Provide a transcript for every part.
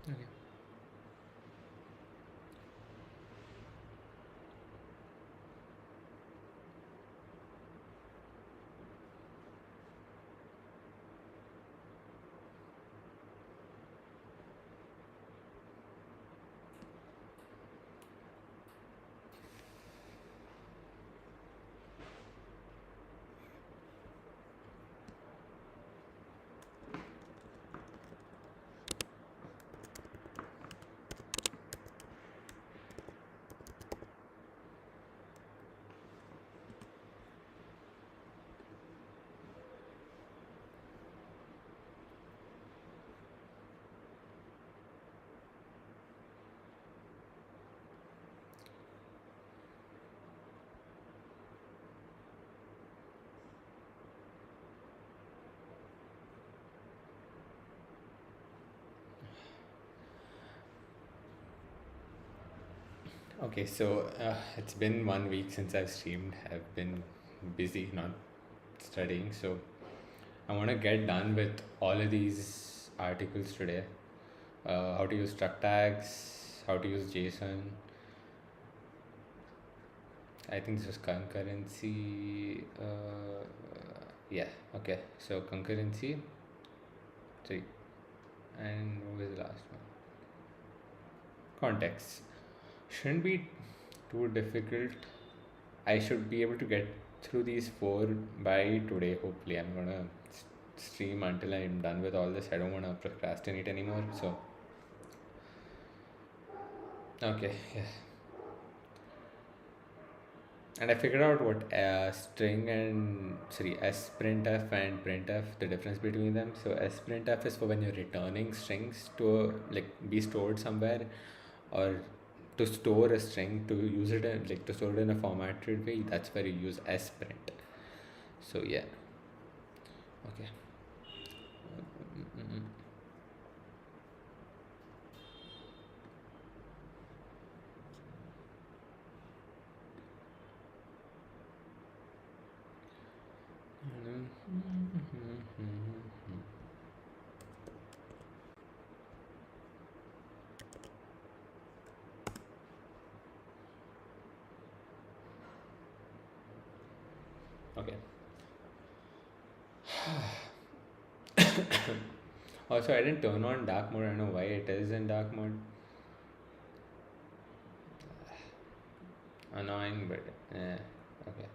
Okay. Okay, so it's been 1 week since I've streamed. I've been busy not studying, so I want to get done with all of these articles today. How to use struct tags, how to use JSON. I think this is concurrency. Yeah, okay. So concurrency, three, and what was the last one? Context. Shouldn't be too difficult. I should be able to get through these four by today. Hopefully, I'm gonna stream until I'm done with all this. I don't wanna procrastinate anymore. So, okay, yeah. And I figured out what string and sorry sprintf and printf, the difference between them. So sprintf is for when you're returning strings to like be stored somewhere, or to store a string to use it like to store it in a formatted way. That's where you use sprint. So yeah, okay. Mm-mm. Okay. Also, I didn't turn on dark mode. I don't know why it is in dark mode. Annoying, but okay.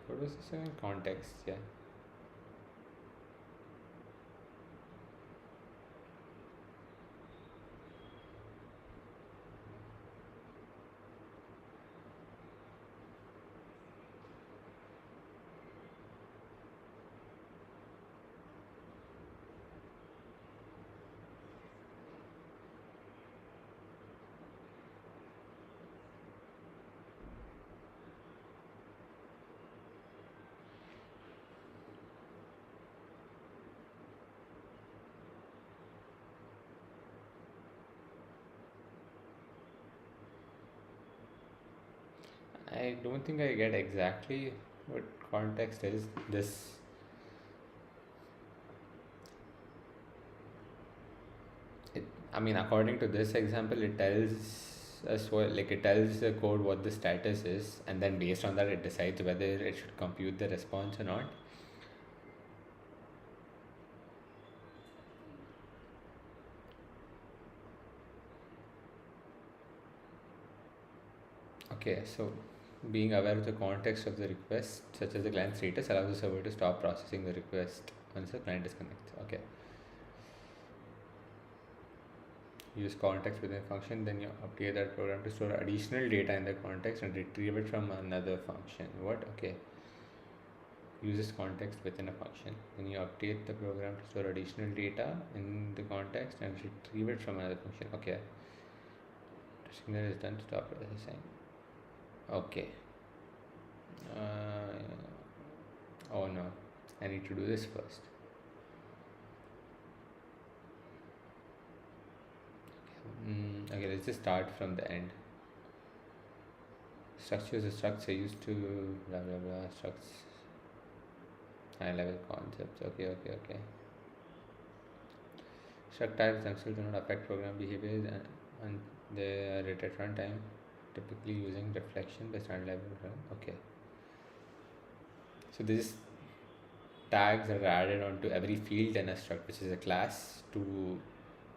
What was the second context? Yeah. I don't think I get exactly what context is. This, it, I mean, according to this example, it tells us what, like, it tells the code what the status is, and then based on that, it decides whether it should compute the response or not. Okay, so being aware of the context of the request, such as the client status, allows the server to stop processing the request once the client disconnects. Okay. Use context within a function, then you update that program to store additional data in the context and retrieve it from another function. What? Okay. Uses context within a function. Then you update the program to store additional data in the context and retrieve it from another function. Okay. Signal is done to stop processing. Okay. Uh, oh no. I need to do this first. let's just start from the end. Structures of structure used to blah blah blah structs high level concepts. Okay. Struct types themselves do not affect program behaviors and they are written at runtime, typically using reflection based on level. Okay. So these tags are added onto every field in a struct, which is a class, to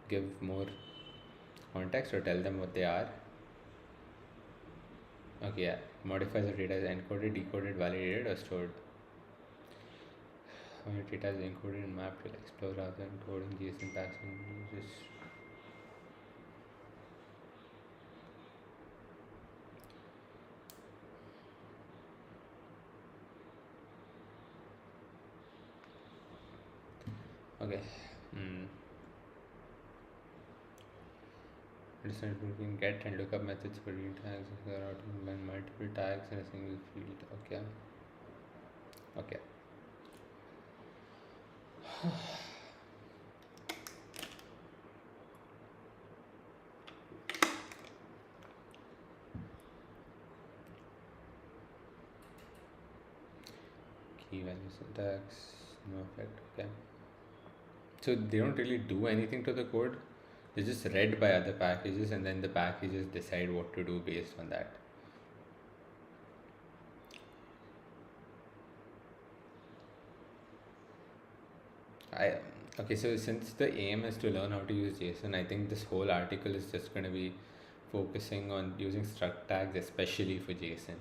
give more context or tell them what they are. Okay, yeah. Modifies the data is encoded, decoded, validated, or stored. How your data is encoded and mapped will explore rather than coding JSON tags and uses. Okay. Understand between get and lookup methods for read tags. There are to combine multiple tags in a single field. Okay. Key value syntax, no effect. Okay. So they don't really do anything to the code. They're just read by other packages, and then the packages decide what to do based on that. Okay, so since the aim is to learn how to use JSON, I think this whole article is just going to be focusing on using struct tags, especially for JSON.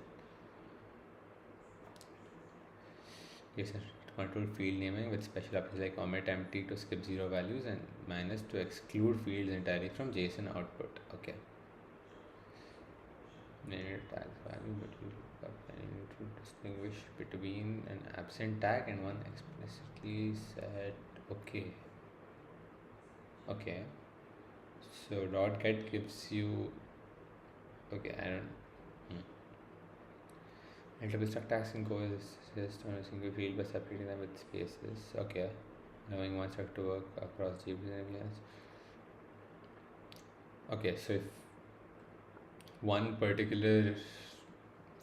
JSON control field naming with special options like omit empty to skip zero values and minus to exclude fields entirely from JSON output. Okay. Tags value, but you look up and you need to distinguish between an absent tag and one explicitly set. Okay. So dot get gives you. Okay, I don't. Multiple struct tags can coexist on a single field by separating them with spaces. Okay, allowing one struct to work across GPs and APIs. Okay, so if one particular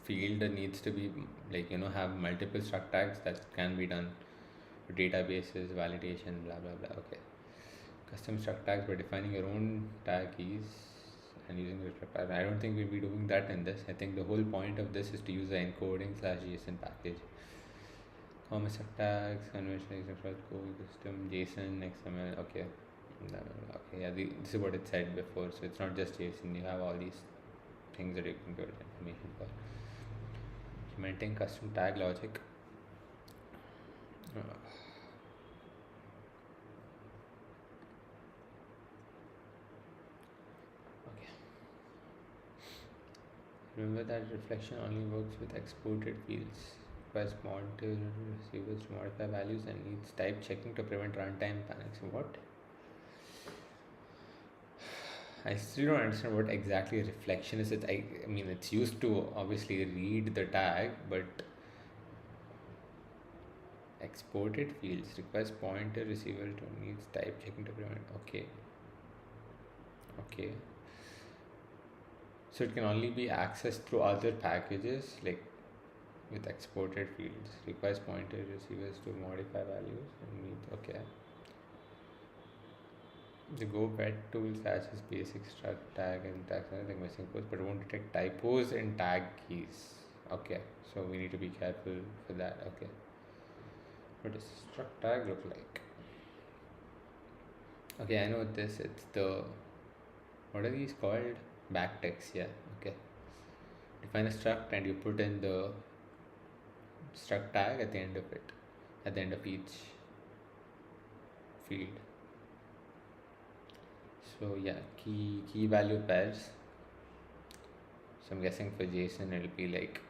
field needs to be have multiple struct tags, that can be done for databases, validation, blah blah blah. Okay, custom struct tags by defining your own tag keys and using the struct tag. I don't think we'll be doing that in this. I think the whole point of this is to use the encoding/JSON package. Common struct tags, conventional custom JSON, XML. Okay. Okay, yeah, this is what it said before. So it's not just JSON. You have all these things that you can get information for. Implementing custom tag logic. Okay. Remember that reflection only works with exported fields. Requires monitor receivers to modify values and needs type checking to prevent runtime panics. What? I still don't understand what exactly reflection is. I mean, it's used to obviously read the tag, but exported fields requires pointer receiver to needs type checking to prevent. Okay. So it can only be accessed through other packages, like with exported fields. Requires pointer receivers to modify values and need. Okay. The Go pet tool catches basic struct tag and tags anything missing post, but won't detect typos in tag keys. Okay, so we need to be careful for that. Okay, what does struct tag look like? Okay, I know this. It's the, what are these called? Backticks. Yeah. Okay. Define a struct and you put in the struct tag at the end of it, at the end of each field. So yeah, key value pairs. So I'm guessing for JSON it'll be like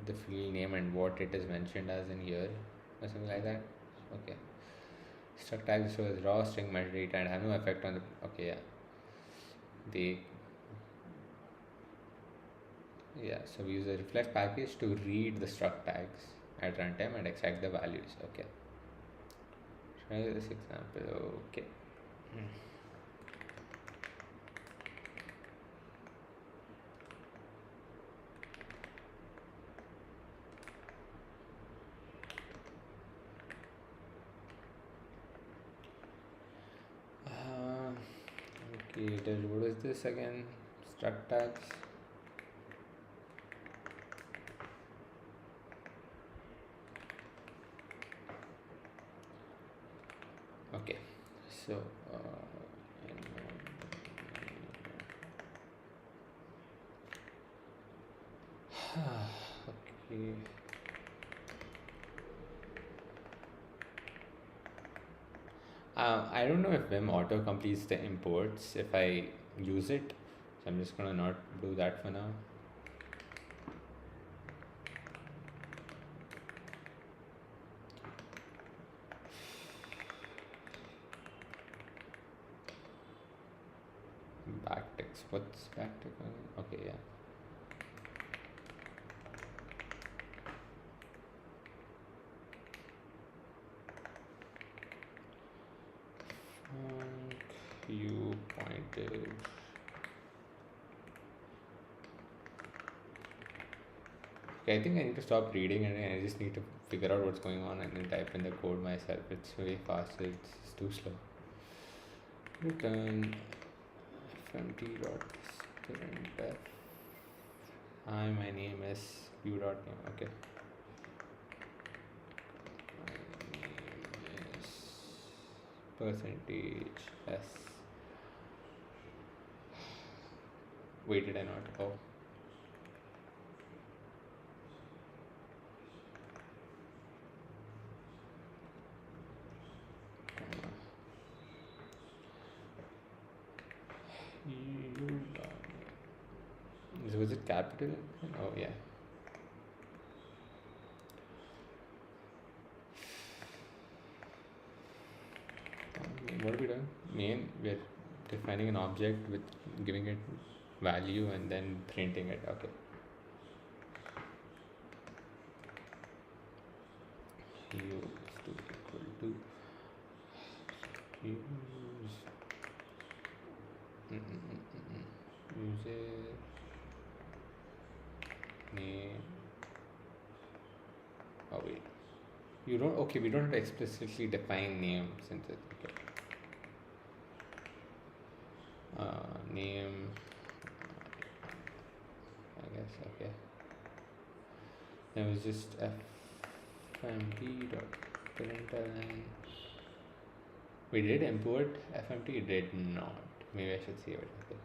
the field name and what it is mentioned as in here or something like that. Okay. Struct tags show as raw string metadata and have no effect on the. Okay, yeah. So we use a reflect package to read the struct tags at runtime and extract the values. Okay. Try this example. Okay. creator. What is this again? Struct tags. Okay, so okay. I don't know if Vim auto completes the imports if I use it, so I'm just gonna not do that for now. Backticks. What's backtick? Okay, yeah. You pointed. Okay, I think I need to stop reading and I just need to figure out what's going on and then type in the code myself. It's way faster. It's too slow. Return fmt.printf. Hi, my name is u.name. Okay. My name is percentage s. Wait, did I not? Oh. Was it capital? Oh, yeah. What are we doing? Main, we're defining an object with giving it value and then printing it. Okay. Use to equal to use user name. Oh wait, you don't. Okay, we don't have to explicitly define name since it. Okay. Name. I guess okay. That was just fmt.println. We did import fmt. Did not. Maybe I should save it. Okay.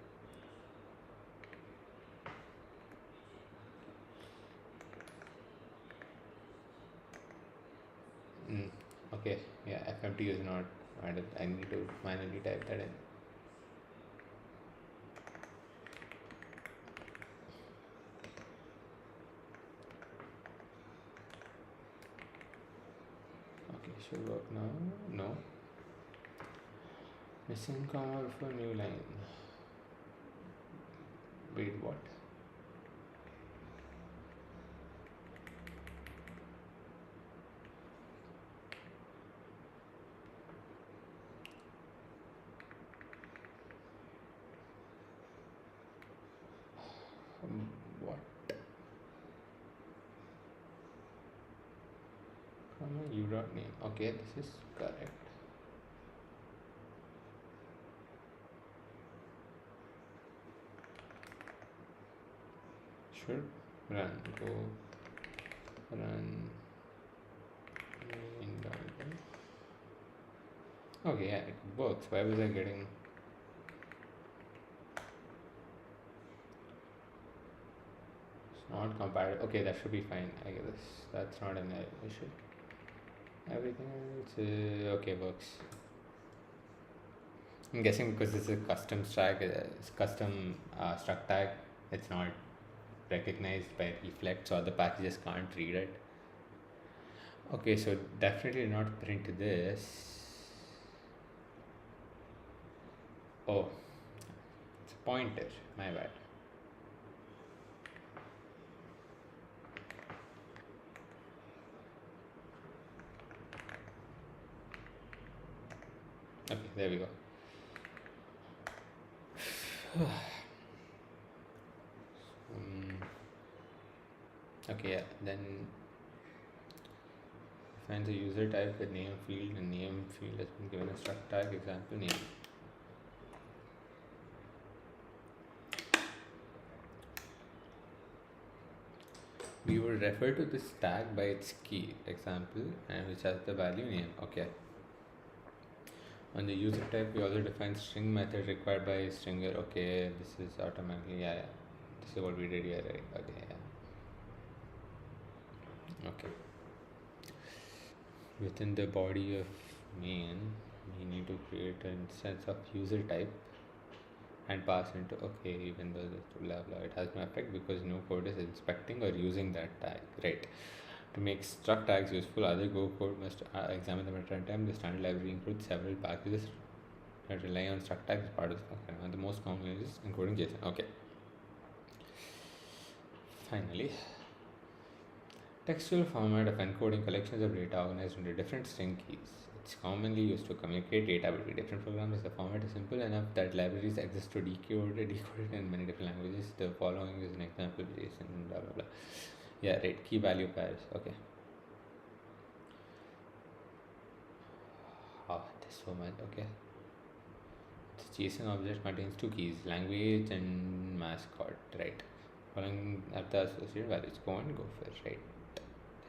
Okay, yeah, fmt is not added. I need to manually type that in. Okay, should work now. No. Missing comma for new line. Wait, what? What? Comma u.name. Okay, this is correct. Should run. Go run. Okay, yeah, it works. Why was I getting? It's not compatible. Okay, that should be fine. I guess that's not an issue. Everything else okay, works. I'm guessing because this is a custom stack, it's custom struct tag. It's not recognized by Reflect, so other packages can't read it. Okay, so definitely not print this. Oh, it's a pointer. My bad. Okay, there we go. Okay, yeah, then find the user type with name field, and name field has been given a struct tag example name. we would refer to this tag by its key example and which has the value name. Okay. On the user type, we also define string method required by stringer. Okay, this is automatically, yeah. This is what we did here, right? Okay, yeah. Okay. Within the body of main, we need to create an instance of user type and pass into, okay, even though this blah blah, it has no effect because no code is inspecting or using that tag, right? To make struct tags useful, other Go code must examine them at runtime. The standard library includes several packages that rely on struct tags as part of the function. And the most common is encoding JSON. Okay. Finally, textual format of encoding collections of data organized into different string keys. It's commonly used to communicate data between different programs. The format is simple enough that libraries exist to decode it in many different languages. The following is an example of JSON, blah blah blah. Yeah, right. Key value pairs. Okay. Oh, there's so much. Okay. The JSON object contains two keys, language and mascot, right? Following up the associated values. Go on, go first, right?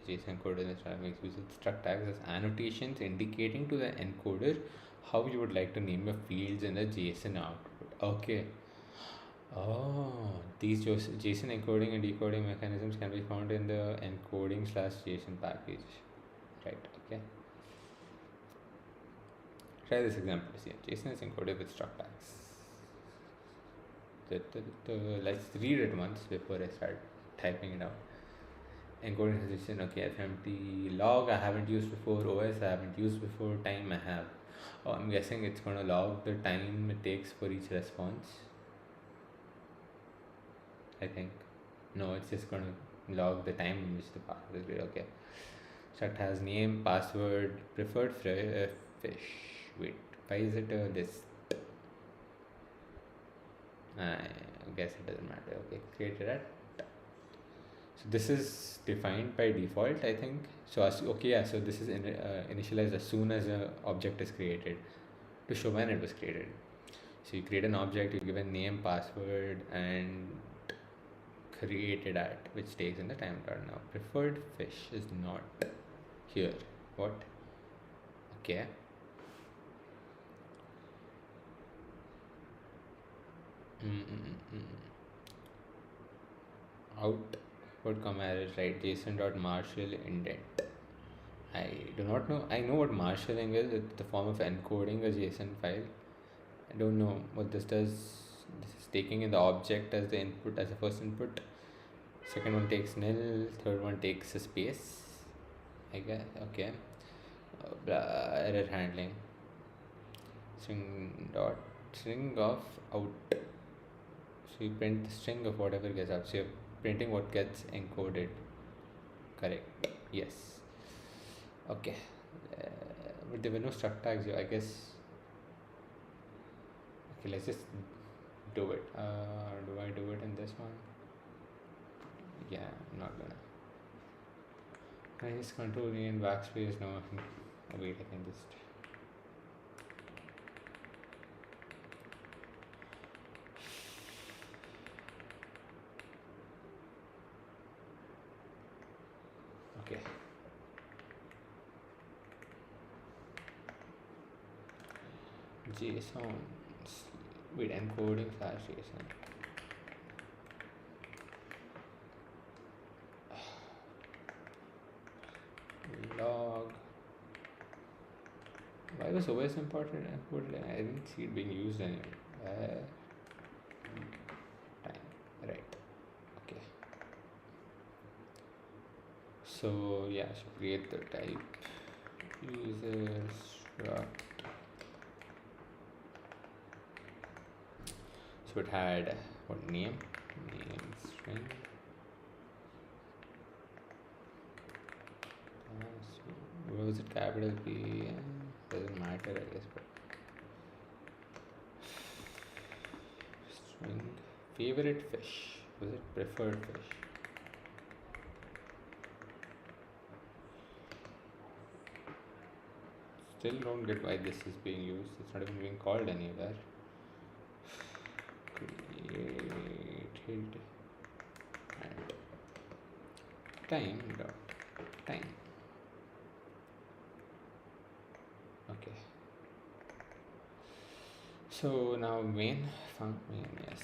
The JSON encoder in this makes use of struct tags as annotations indicating to the encoder how you would like to name your fields in the JSON output. Okay. Oh, these JSON encoding and decoding mechanisms can be found in the encoding/JSON package, right? Okay. Try this example. See, JSON is encoded with struct tags. Let's read it once before I start typing it out. Encoding transition. Okay, FMT log I haven't used before. OS I haven't used before. Time I have. Oh, I'm guessing it's gonna log the time it takes for each response. I think. No, it's just gonna log the time in which the password is read. Okay. Struct has name, password, preferred fish. Wait, why is it a list? I guess it doesn't matter. Okay, created at. So this is defined by default, I think. So okay, yeah. So this is initialized as soon as an object is created to show when it was created. So you create an object, you give a name, password, and created at, which takes in the time dot. Now preferred fish is not here. What? Okay. Output comma error, right? JSON.marshal indent. I do not know. I know what marshalling is. It's the form of encoding a JSON file. I don't know what this does. This is taking in the object as the input, as the first input. Second one takes nil. Third one takes a space. I guess. Okay. Error handling. String of out. So you print the string of whatever gets out. So you're printing what gets encoded. Correct. Yes. Okay. But there were no struct tags here, I guess. Okay, let's just do it. Do I do it in this one? Yeah, I'm not gonna. Can I just control V and backspace? No, wait, I can just. Okay. JSON. Wait, encoding / JSON. Log. Why was OS important encoded? I didn't see it being used anywhere. Time. Right. Okay. So yeah, so create the type user struct. So it had what name string. Where was it? Capital P. Doesn't matter, I guess. But string favorite fish. Was it preferred fish? Still don't get why this is being used. It's not even being called anywhere. Created and time dot time. Okay, so now main function, yes.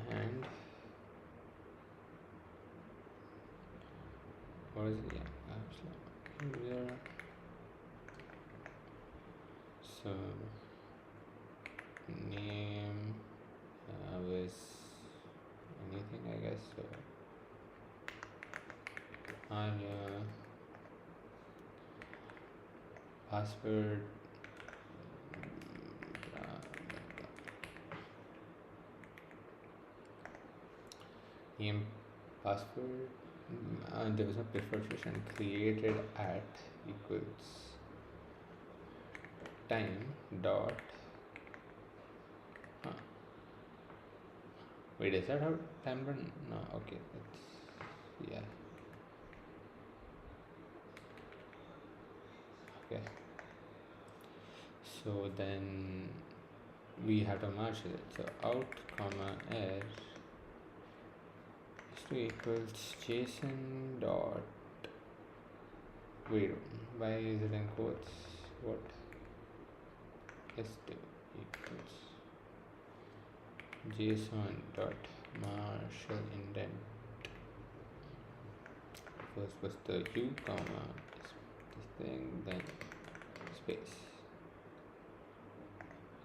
And what is it? Yeah, user. So name was anything, I guess. So password, name, password. There was no preferred session created at equals time dot. Wait, is that how time dot? No, okay, it's yeah. Okay, so then we have to merge it. So out comma s is to equals JSON dot. Wait, why is it in quotes? What? S2 equals JSON dot Marshall indent. First was the U comma this thing, then space.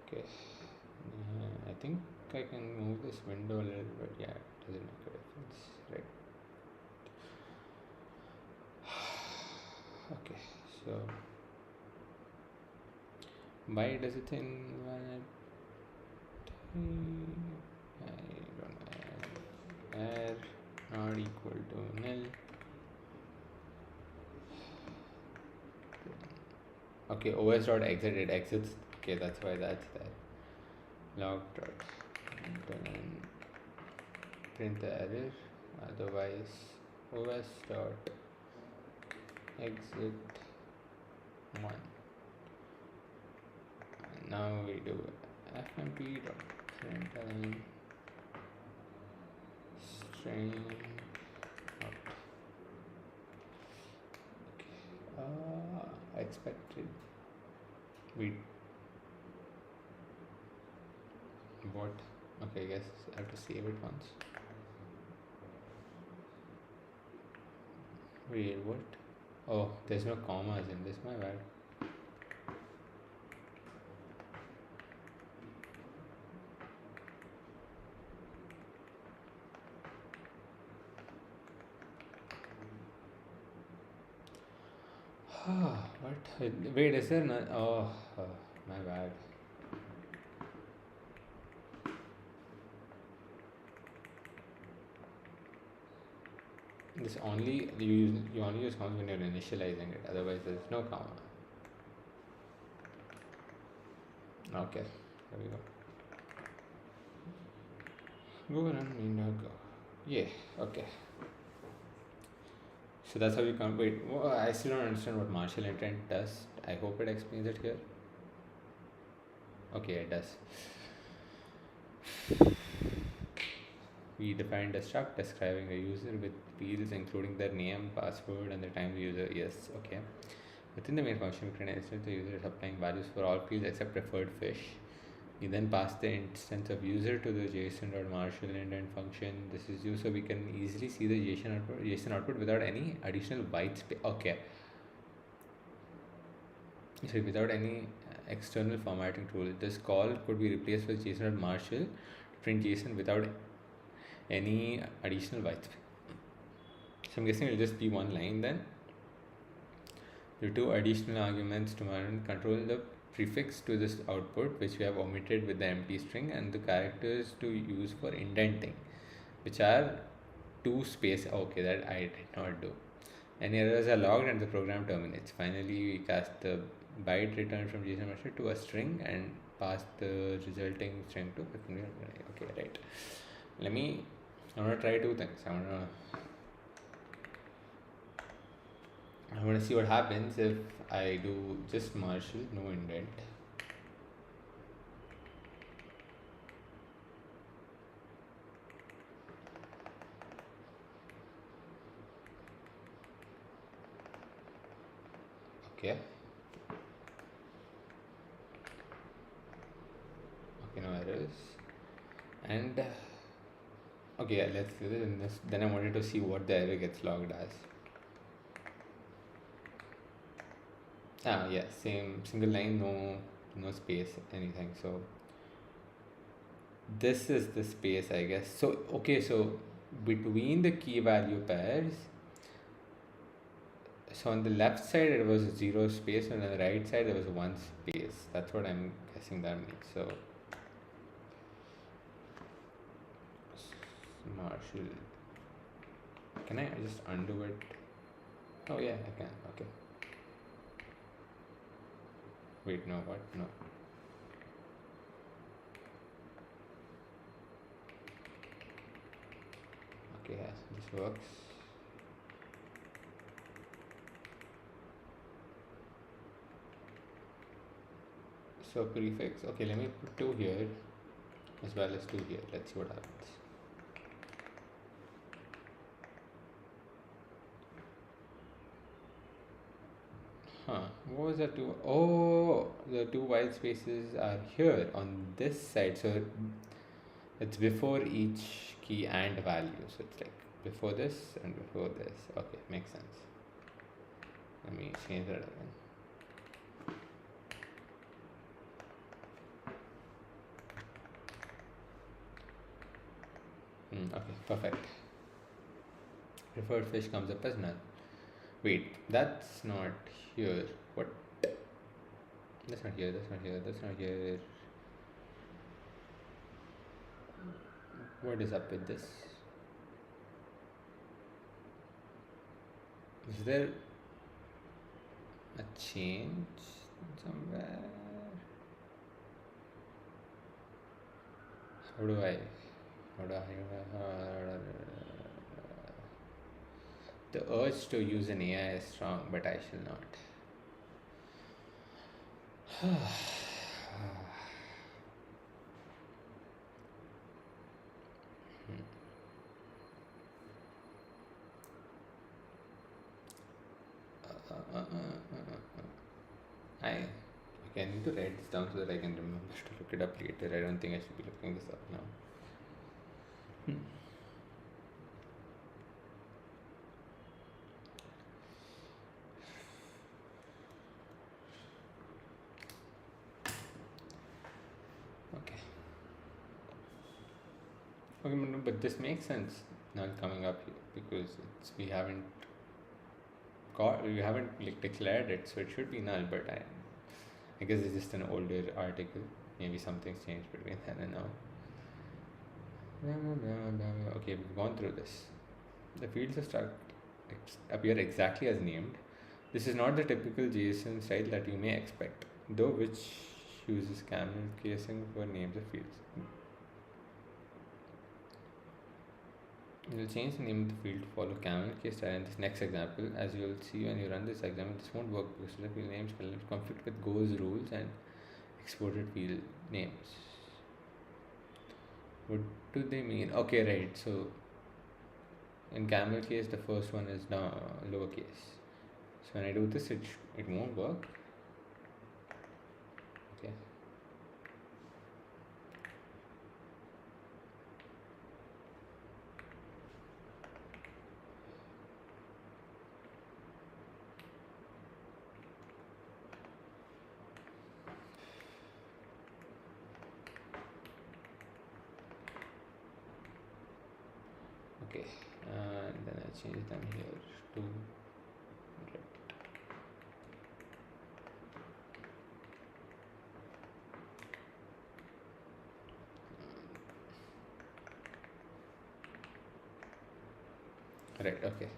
Okay, I think I can move this window a little bit. Yeah, it doesn't make a difference, right? Okay, so why does it invalid? I don't know. Air not equal to nil. Okay, os dot exit, it exits. Okay, that's why that's there. Log dot print the error. Otherwise, os dot exit 1. Now we do fmp dot println string out. Okay, expected. We what? Okay, I guess I have to save it once. Wait, what? Oh, there's no commas in this, my bad. What? Wait, is there not? Oh, my bad. This only you only use commas when you're initializing it. Otherwise, there's no comma. Okay, there we go. Go run go. Yeah. Okay. So that's how you come. Wait, I still don't understand what Marshall intent does. I hope it explains it here. Okay, it does. We defined a struct describing a user with fields including their name, password, and the time the user. Yes, okay. Within the main function, we create an instance the user is applying values for all fields except preferred fish. We then pass the instance of user to the JSON.Marshall indent function. This is used so we can easily see the JSON output without any additional white space. Okay. So without any external formatting tool, this call could be replaced with JSON.Marshall to print JSON without any additional white space. So I'm guessing it'll just be one line then. The two additional arguments to control the prefix to this output, which we have omitted with the empty string, and the characters to use for indenting, which are two space. Okay, that I did not do. Any errors are logged and the program terminates. Finally, we cast the byte returned from JSON message to a string and pass the resulting string to 15. Okay, right. I'm gonna try two things. I'm gonna see what happens if I do just Marshall, no indent. Okay. Okay, no errors. And okay, yeah, let's do this. Then I wanted to see what the error gets logged as. Ah, yeah, same single line, no space, anything. So this is the space, I guess. So okay, so between the key value pairs, so on the left side it was zero space, and on the right side there was one space. That's what I'm guessing that means. So Marshall, can I just undo it? Oh yeah, I can. Okay. Wait, no, what? No. Okay, yes, this works. So prefix. Okay, let me put two here as well as two here. Let's see what happens. Huh? What was that two? Oh, the two white spaces are here on this side. So it's before each key and value. So it's like before this and before this. Okay, makes sense. Let me change that again. Okay, perfect. Preferred fish comes up as null. Wait, that's not here. What? That's not here. That's not here. That's not here. What is up with this? Is there a change somewhere? How do I? How do I? The urge to use an AI is strong, but I shall not. I okay, I need to write this down so that I can remember to look it up later. I don't think I should be looking this up now. Okay. Okay, but this makes sense now coming up here because we haven't like declared it, so it should be null. But I guess it's just an older article. Maybe something's changed between then and now. Okay, we've gone through this. The fields are appear exactly as named. This is not the typical JSON style that you may expect, though which uses camel casing for names of fields. We'll change the name of the field to follow camel case style in this next example. As you'll see when you run this example, this won't work because the field names will conflict with Go's rules and exported field names. What do they mean? Okay, right. So in camel case, the first one is now lowercase. So when I do this, it won't work. Okay. Okay, and then I change them here to red. Right, okay.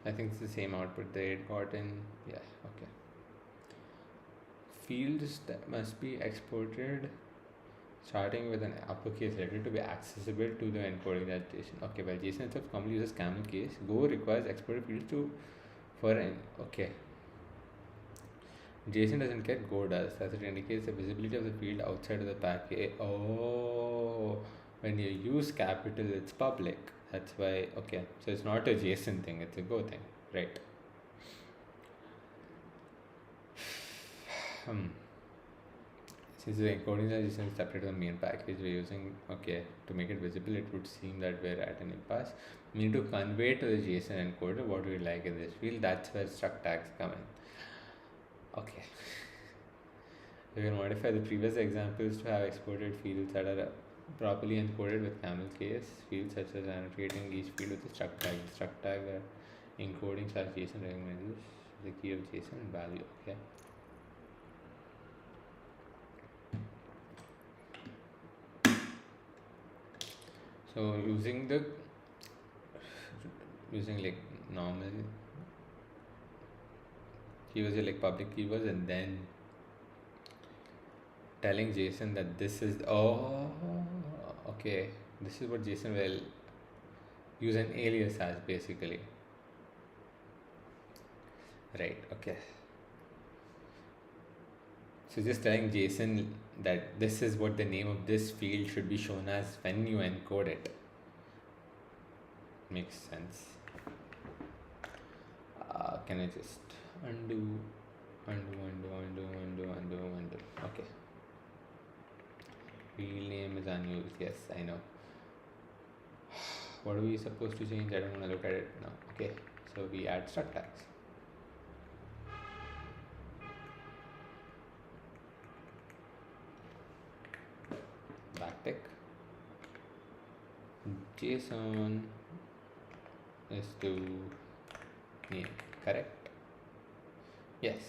I think it's the same output they had gotten. Yeah, okay. Fields that must be exported starting with an uppercase letter to be accessible to the encoding that JSON. Okay, well, JSON itself commonly uses camel case. Go requires exported fields okay. JSON doesn't care, Go does, as it indicates the visibility of the field outside of the package. Oh, when you use capital, it's public. That's why, okay. So it's not a JSON thing, it's a Go thing, right? Hmm. Since the encoding is separate from the main package we're using, okay, to make it visible, it would seem that we're at an impasse. We need to convey to the JSON encoder what we like in this field. That's where struct tags come in. Okay. We can modify the previous examples to have exported fields that are properly encoded with camel case. Fields such as annotating each field with a struct tag. The struct tag encoding slash JSON recognizes the key of JSON and value. Okay. So using like normal keywords like public keywords and then telling JSON that this is okay, this is what JSON will use an alias as basically. Right, okay. So just telling JSON that this is what the name of this field should be shown as when you encode it. Makes sense. Can I just undo? Okay. Field name is unused. Yes, I know. What are we supposed to change? I don't want to look at it now. Okay, so we add struct tags. Backtick. JSON is to name, correct? Yes.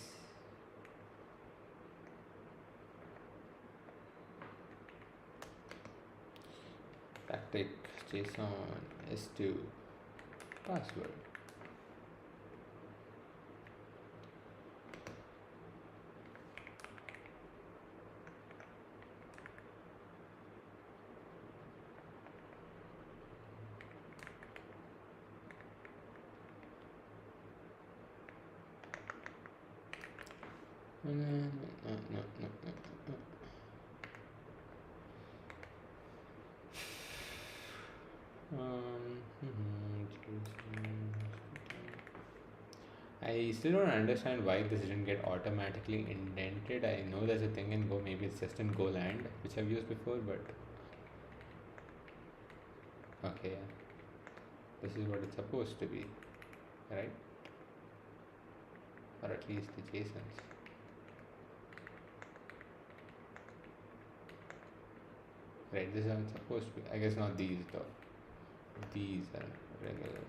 Backtick JSON is to password. No. I still don't understand why this didn't get automatically indented. I know there's a thing in Go, maybe it's just in Golang, which I've used before, but okay, this is what it's supposed to be, right? Or at least the JSONs. Right, this is how it's supposed to be. I guess not these though. These are regular.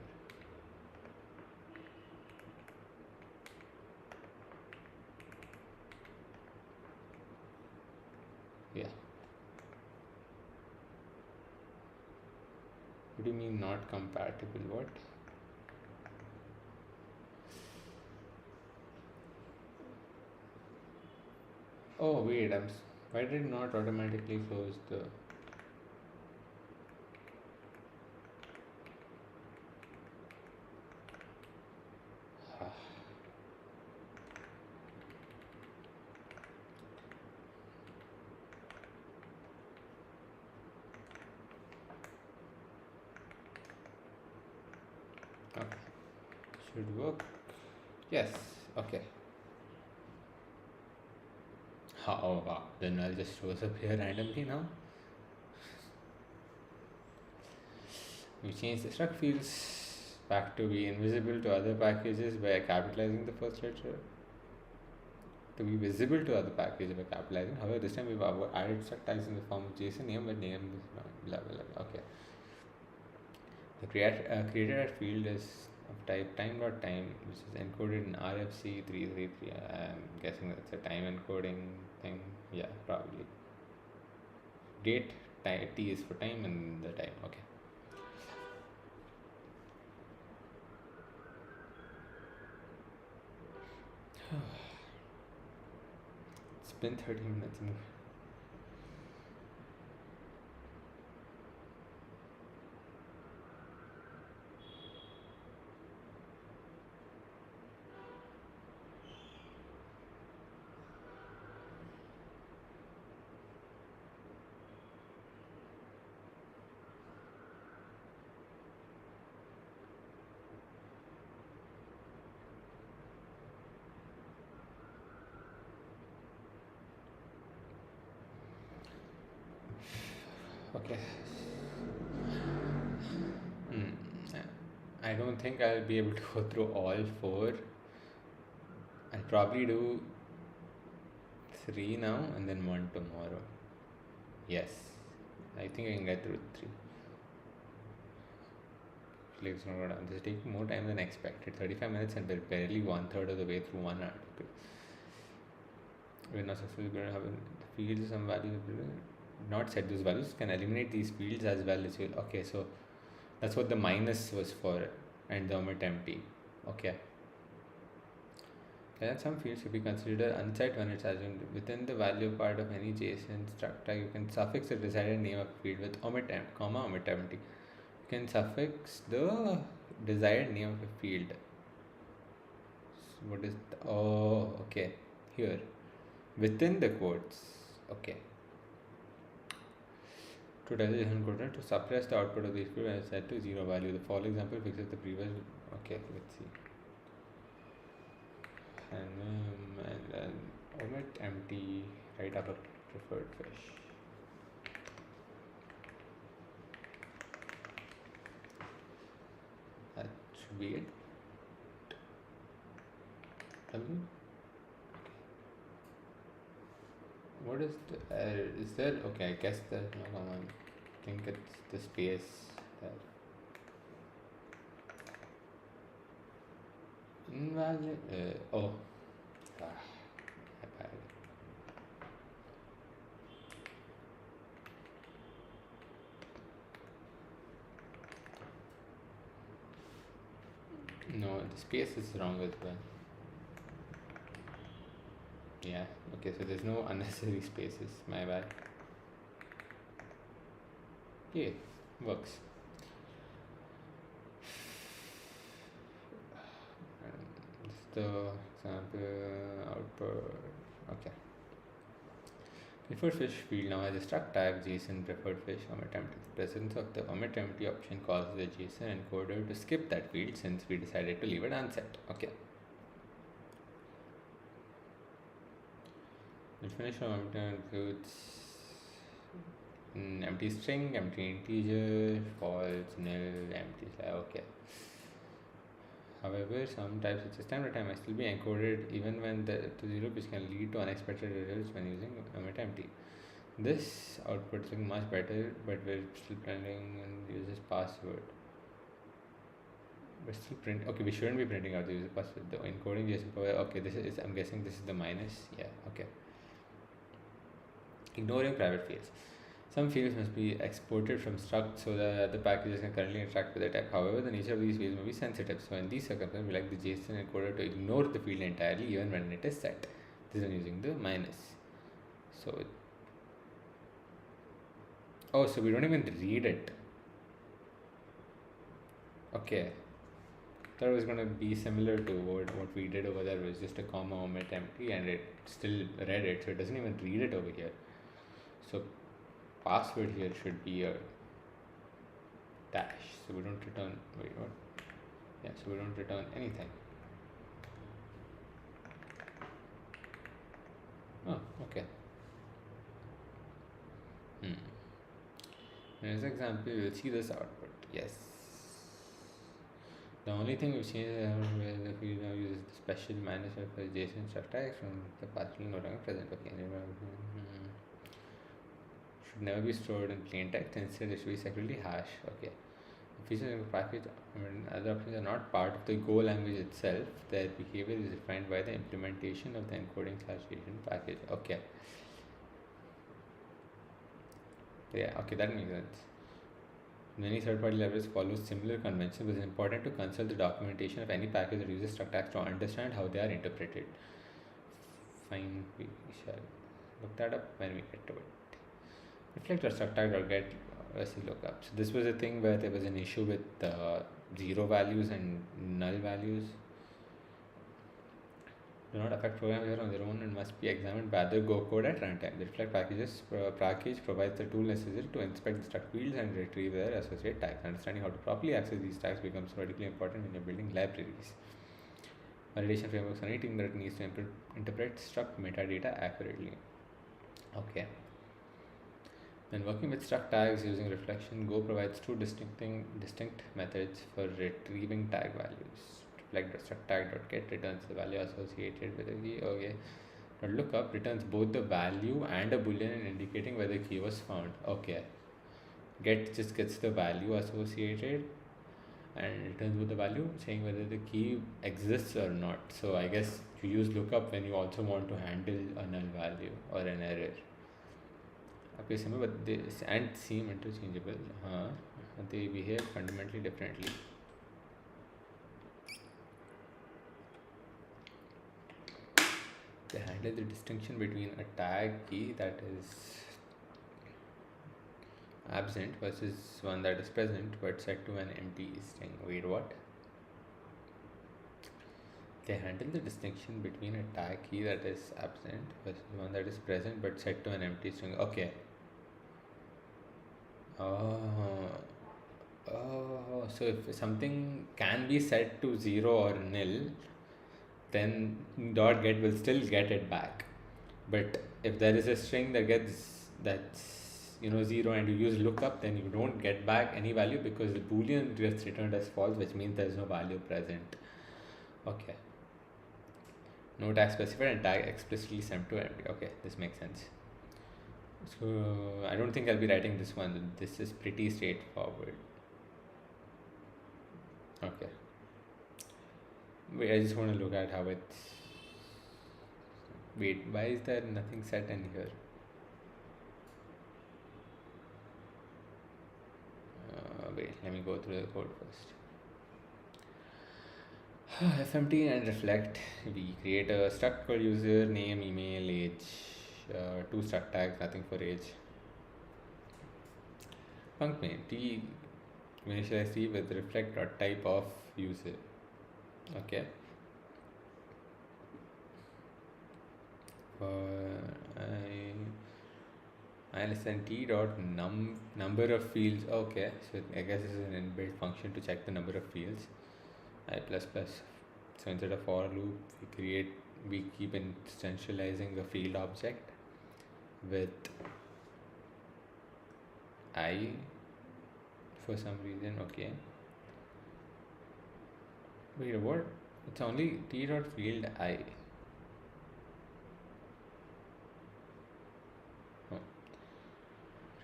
Yeah. What do you mean not compatible? What? Oh wait, why did it not automatically close the? Okay, should work. Yes. Okay. Oh wow, the null just shows up here randomly now. We change the struct fields back to be invisible to other packages by capitalizing the first letter. To be visible to other packages by capitalizing. However, this time we've added struct tags in the form of JSON name, but name is blah blah blah. Okay. The created field is of type time.time, which is encoded in RFC333. I'm guessing that's a time encoding thing. Yeah, probably. Date, T is for time, and the time. Okay. It's been 30 minutes. Okay. Hmm. I don't think I'll be able to go through all four. I'll probably do three now and then one tomorrow. Yes, I think I can get through three. It's not gonna. This is taking more time than expected. 35 minutes and we're barely one third of the way through one article. We're not successfully going to have the fields some value. Not set those values can eliminate these fields as well as you. Okay, so that's what the minus was for, and the omit empty. Okay. Then some fields should be considered unset when it's assumed within the value part of any JSON structure. You can suffix the desired name of field with comma omit empty. You can suffix the desired name of a field. So what is okay, here within the quotes. Okay. To tell the JSON code to suppress the output of the field when it's set to zero value. The following example fixes the previous. Okay, let's see. And then omit empty, write up a preferred fish. That should be it. What is the is there? Okay, I guess there's no command. I think it's the space there. Invalid. Oh. My bad. No, the space is wrong as well. Yeah, okay, so there's no unnecessary spaces. My bad. Yeah, works. This is the example output. Okay. Preferred fish field now has a struct tag JSON preferred fish omit empty. The presence of the omit empty option causes the JSON encoder to skip that field since we decided to leave it unset. Okay. Definition of omit includes empty string, empty integer, false, nil, empty. Okay. However, some types of system data might still be encoded even when the to zero, which can lead to unexpected results when using omit empty. This output is much better, but we're still printing and uses password. We're still print. Okay, we shouldn't be printing out the user password. The encoding JSON provider. Okay, this is. I'm guessing this is the minus. Yeah. Okay. Ignoring private fields. Some fields must be exported from struct so that the packages can currently interact with the type. However, the nature of these fields may be sensitive. So in these circumstances, we like the JSON encoder to ignore the field entirely even when it is set. This is using the minus. So so we don't even read it. Okay. Thought it was gonna be similar to what we did over there. It was just a comma omit empty and it still read it, so it doesn't even read it over here. So password here should be a dash, so we don't return. Wait, what? Yeah, so we don't return anything. Oh, okay. In this example, you will see this output. Yes. The only thing we've changed is if we now use the special minus of a JSON struct tag from the partial no longer present. Okay. Should never be stored in plain text. Instead, it should be securely hashed. Okay. Features of a package, other options are not part of the Go language itself. Their behavior is defined by the implementation of the encoding/JSON package. Okay. Yeah, okay, that makes sense. Many third-party libraries follow similar conventions, but it's important to consult the documentation of any package that uses struct tags to understand how they are interpreted. Fine, we shall look that up when we get to it. Reflect or struct tag or get lookup. So this was a thing where there was an issue with zero values and null values. Do not affect programs here on their own and must be examined by the Go code at runtime. The reflect package provides the tool necessary to inspect the struct fields and retrieve their associated tags. Understanding how to properly access these tags becomes critically important when you're building libraries. Validation frameworks are anything that needs to interpret struct metadata accurately. Okay. When working with struct tags using reflection, Go provides two distinct methods for retrieving tag values. Like the struct tag.get returns the value associated with the key. Okay. But lookup returns both the value and a boolean indicating whether the key was found. Okay. Get just gets the value associated and returns with the value saying whether the key exists or not. So I guess you use lookup when you also want to handle a null value or an error. Okay, similar, but they and seem interchangeable. They behave fundamentally differently. They handle the distinction between a tag key that is absent versus one that is present but set to an empty string. Wait, what? They handle the distinction between a tag key that is absent versus one that is present but set to an empty string. Okay. So if something can be set to 0 or nil, then dot get will still get it back. But if there is a string that's 0 and you use lookup, then you don't get back any value because the boolean gets returned as false, which means there is no value present. Okay. No tag specified and tag explicitly sent to empty. Okay, this makes sense. So I don't think I'll be writing this one. This is pretty straightforward. Okay. Wait, I just want to look at how it's. Wait, why is there nothing set in here? Wait, let me go through the code first. FMT and reflect. We create a struct called user, name, email, age. Two struct tags, nothing for age. Func main t initialize t with reflect or type of user. Okay. I understand t dot number of fields. Okay, so I guess this is an inbuilt function to check the number of fields. I plus plus. So instead of for loop, we keep instantializing a field object with I for some reason. Okay. Wait, what? It's only t dot field I.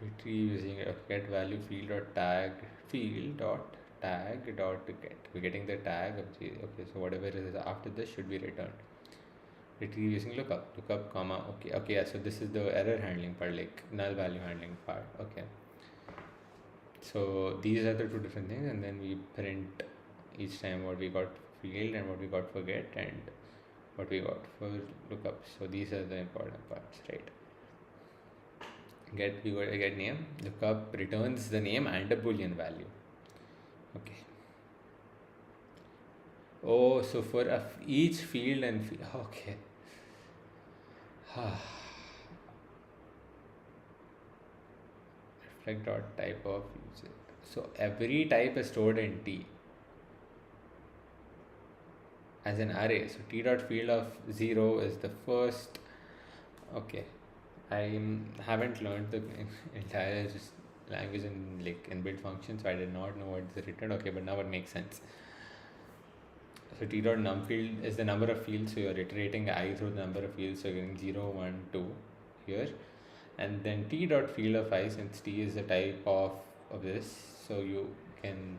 Retrieve using a get value field dot tag field dot tag dot get. We're getting the tag of the okay. So whatever is after this should be returned. Retrieve using lookup comma. Okay. Yeah. So this is the error handling part, like null value handling part. Okay. So these are the two different things, and then we print each time what we got for field and what we got for get and what we got for lookup. So these are the important parts, right? We got a get name. Lookup returns the name and a boolean value. Okay. Oh, so for each field and okay. Reflect dot type of user. So every type is stored in T as an array. So T dot field of 0 is the first. Okay. I haven't learned the entire language in like inbuilt functions, so I did not know what is written. Okay, but now it makes sense. So t dot num field is the number of fields, so you're iterating I through the number of fields, so you're getting 0, 1, 2 here, and then t dot field of I, since t is the type of this, so you can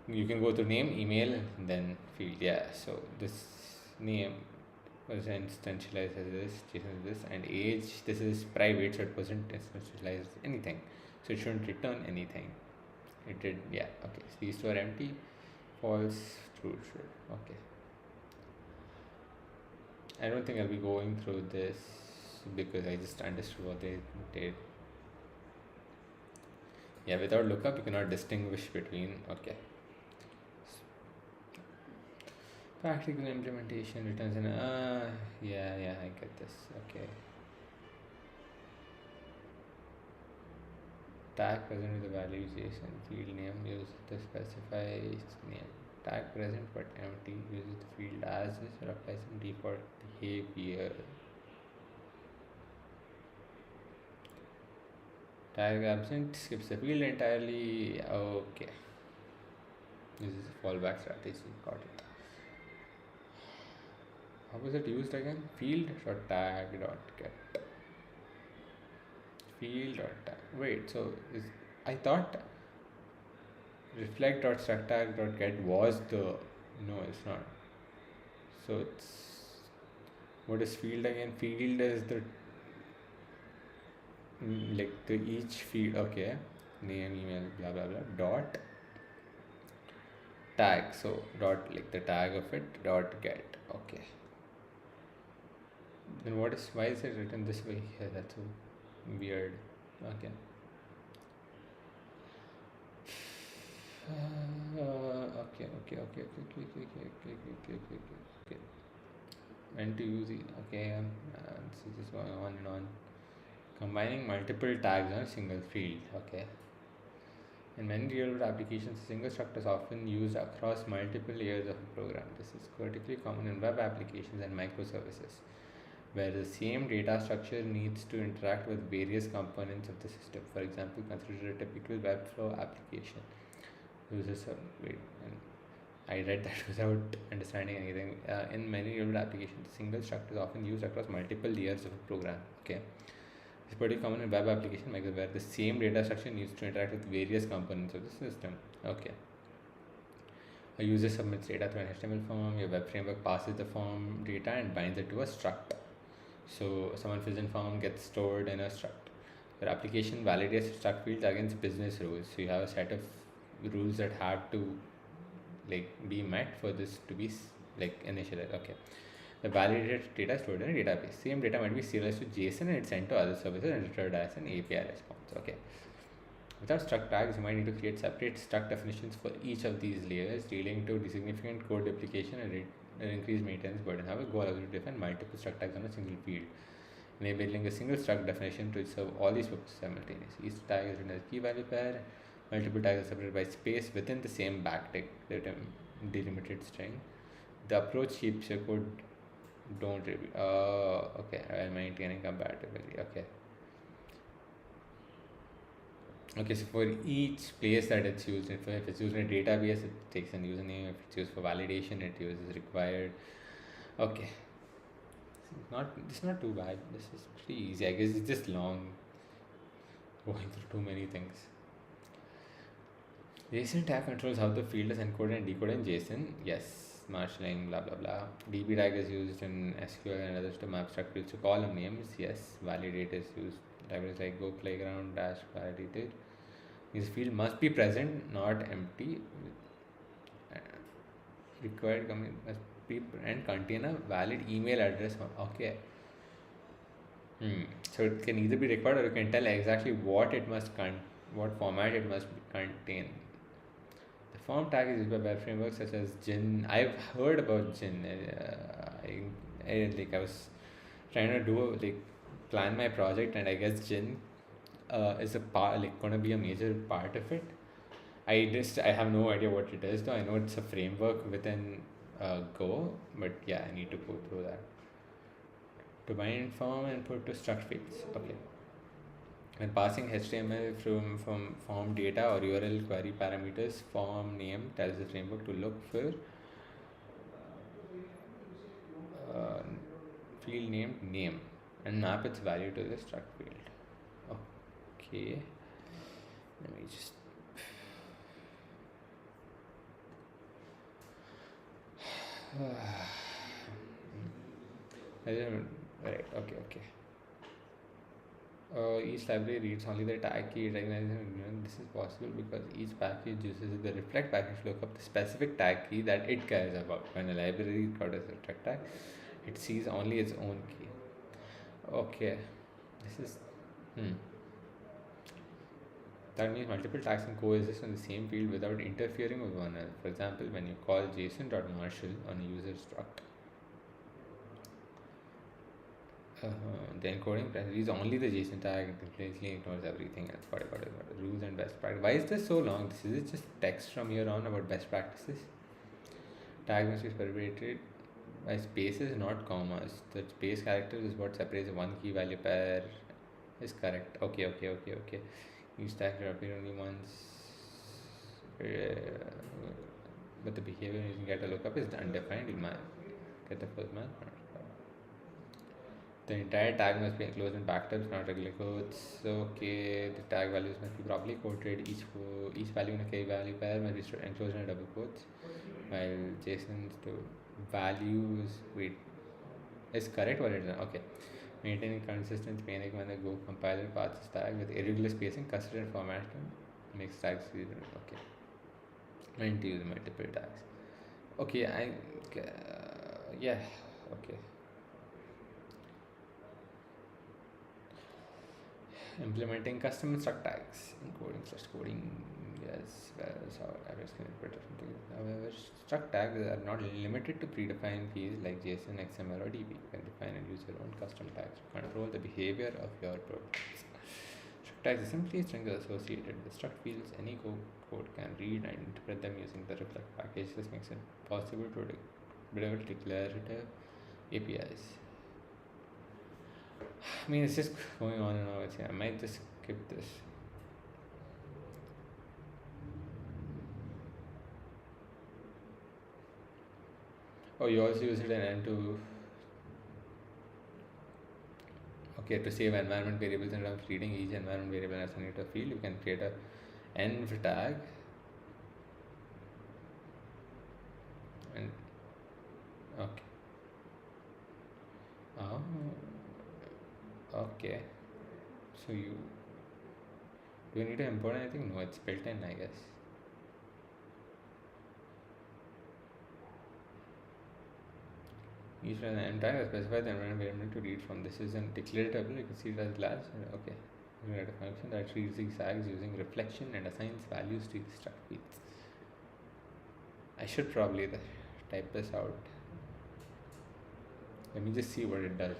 go to name, email, and then field. Yeah, so this name was instantialized as this, JSON is this, and age, this is private, so it wasn't instantialized anything, so it shouldn't return anything. It did, yeah. Okay, so these two are empty, false, true. Okay, I don't think I'll be going through this because I just understood what they did. Yeah, without lookup you cannot distinguish between. Okay, practical implementation returns in yeah, I get this. Okay, tag present with the value JSON field name uses to specify its name. Tag present but empty uses the field as is or applies some default behavior. Tag absent skips the field entirely. Okay, this is a fallback strategy. Got it. How was it used again? Field.tag.get. Field.tag. Wait, so is I thought reflect.struct.tag.get was the. No, it's not. So it's. What is field again? Field is the. Like the each field. Okay. Name, email, blah blah blah. Dot tag. So dot like the tag of it. Dot get. Okay. Then what is. Why is it written this way here? That's so weird. Okay. Okay. When to use it? Okay, this is just going on and on. Combining multiple tags on a single field. Okay. In many real-world applications, a single struct is often used across multiple layers of a program. This is particularly common in web applications and microservices, where the same data structure needs to interact with various components of the system. For example, consider a typical Webflow application. Uses a wait, and I read that without understanding anything. In many real-world applications, a single struct is often used across multiple layers of a program. Okay. It's pretty common in web application where the same data structure needs to interact with various components of the system. Okay. A user submits data to an HTML form, your web framework passes the form data and binds it to a struct. So someone fills in form gets stored in a struct. Your application validates struct fields against business rules. So you have a set of rules that had to be met for this to be initialized. Okay. The validated data stored in a database. Same data might be serialized to JSON and it's sent to other services and returned as an API response. Okay. Without struct tags, you might need to create separate struct definitions for each of these layers, leading to significant code duplication and increased maintenance burden. However, Go allows you to define multiple struct tags on a single field, enabling a single struct definition to serve all these purposes simultaneously. Each tag is written as a key value pair. Multiple tags are separated by space within the same backtick, the delimited string. The approach keeps your code don't review. Okay. While maintaining compatibility. Okay, so for each place that it's used, if it's used in a database, it takes a username. If it's used for validation, it uses required. Okay, it's not too bad. This is pretty easy. I guess it's just long, going through too many things. JSON tag controls how the field is encoded and decoded in JSON. Yes. Marshalling, blah blah blah. DB tag is used in SQL and others to map struct fields to column names. Yes. Validate is used. Libraries like Go Playground dash validated. This field must be present, not empty. Required command must be and contain a valid email address. Okay. So it can either be required or you can tell exactly what it must what format it must contain. Form tag is used by web frameworks such as Gin. I've heard about Gin. I was trying to plan my project, and I guess Gin is a part going to be a major part of it. I have no idea what it is though. I know it's a framework within Go, but yeah, I need to go through that. To bind form and put to struct fields. Okay. When passing HTML from form data or URL query parameters, form name tells the framework to look for field named name and map its value to the struct field. Okay, let me just right. Okay. Each library reads only the tag key, recognizing this is possible because each package uses the reflect package to look up the specific tag key that it cares about. When a library records a reflect tag, it sees only its own key. Okay, this is that means multiple tags can coexist on the same field without interfering with one another. For example, when you call JSON.marshal on a user struct, the encoding is only the JSON tag. It completely ignores everything else. Got it. Rules and best practice. Why is this so long? Is it just text from here on about best practices? Tag must be separated by spaces, not commas. The space character is what separates one key value pair is correct. Okay, okay, okay, okay. Each tag will appear only once, but the behavior using get a lookup is undefined. You might get the first man. The entire tag must be enclosed in backups, not regular quotes. Okay, the tag values must be properly quoted. Each value in a key value pair must be enclosed in a double quotes. While JSON's to values wait is correct or it is okay. Maintaining consistent spacing when the Go compiler passes tag with irregular spacing, consistent formatting makes tags easier. Okay, and to use multiple tags. Okay, yeah. Okay. Implementing custom struct tags, encoding slash coding. Yes, that's how average can interpret different. However, struct tags are not limited to predefined fields like JSON, XML, or DB. You can define and use your own custom tags to control the behavior of your programs. Struct tags are simply strings associated with struct fields. Any code can read and interpret them using the reflect package. This makes it possible to build declarative APIs. I mean, it's just going on and on. I might just skip this. Oh, you also use it in N to okay to save environment variables and of reading each environment variable as a field. You can create a env tag and okay. Oh, okay. So do you need to import anything? No, it's built in, I guess. Each one and tag specify the environment variable to read from. This is a declarative. You can see it as large. Okay. You write a function that reads these tags using reflection and assigns values to the struct fields. I should probably type this out. Let me just see what it does.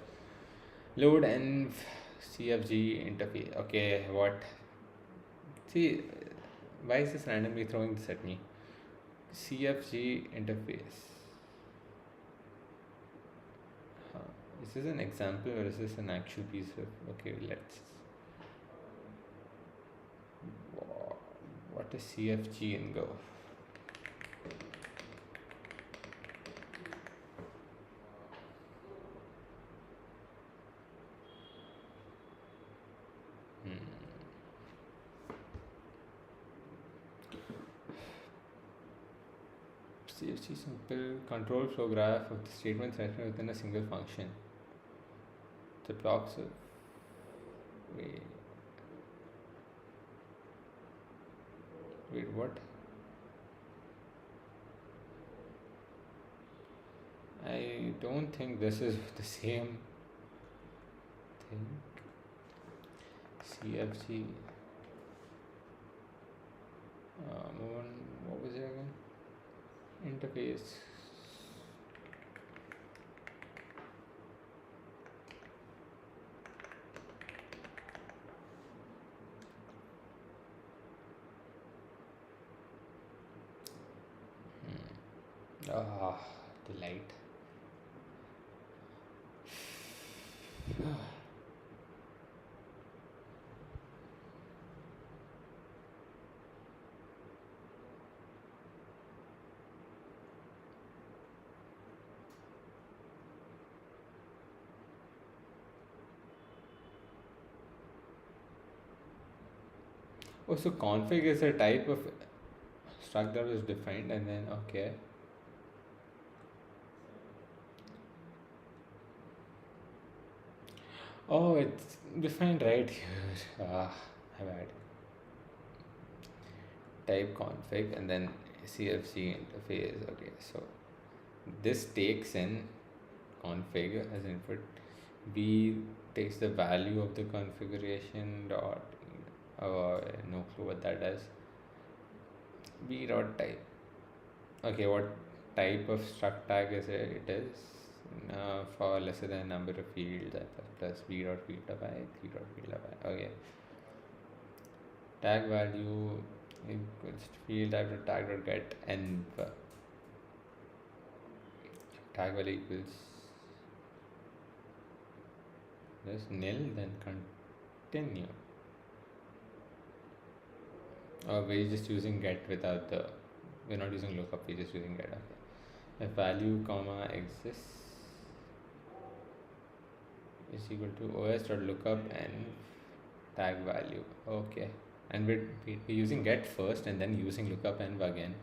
Load env CFG interface. Okay, what? See, why is this randomly throwing this at me? CFG interface. Is this an example or is this an actual piece of? Okay, let's. What is CFG in Go? CFG simple control flow graph of the statements written within a single function. The blocks of wait what? I don't think this is the same thing. CFG. What was it again? Interface. Delight. Oh, so config is a type of struct that was defined and then okay. Oh, it's defined right here. My bad. Type config and then CFG interface. Okay, so this takes in config as input. B takes the value of the configuration dot. No clue what that does. B dot type. Okay, what type of struct tag is it? It is for lesser than number of fields plus b dot field of I, 3 dot field of I. Okay. Tag value equals field type dot tag dot get env. Tag value equals this nil then continue. Or we're just using get without the, we're not using lookup, we're just using get. Okay. If value comma exists is equal to os.lookup and tag value. Okay. And we're using get first and then using lookup and again.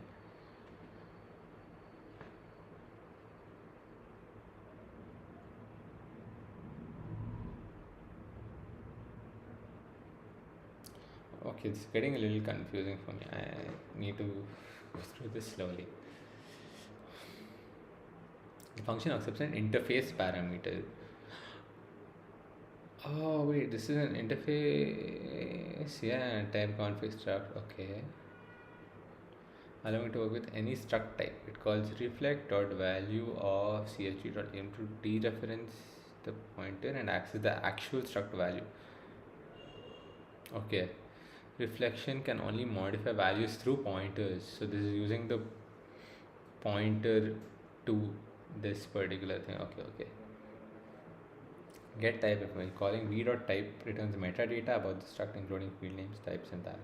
Okay, it's getting a little confusing for me. I need to go through this slowly. The function accepts an interface parameter. Oh wait, this is an interface. Yeah, type config struct. Okay. Allowing to work with any struct type. It calls reflect.value of chg.aim to dereference the pointer and access the actual struct value. Okay. Reflection can only modify values through pointers. So this is using the pointer to this particular thing. Okay. Get type if while calling v.type returns metadata about the struct including field names, types and tags.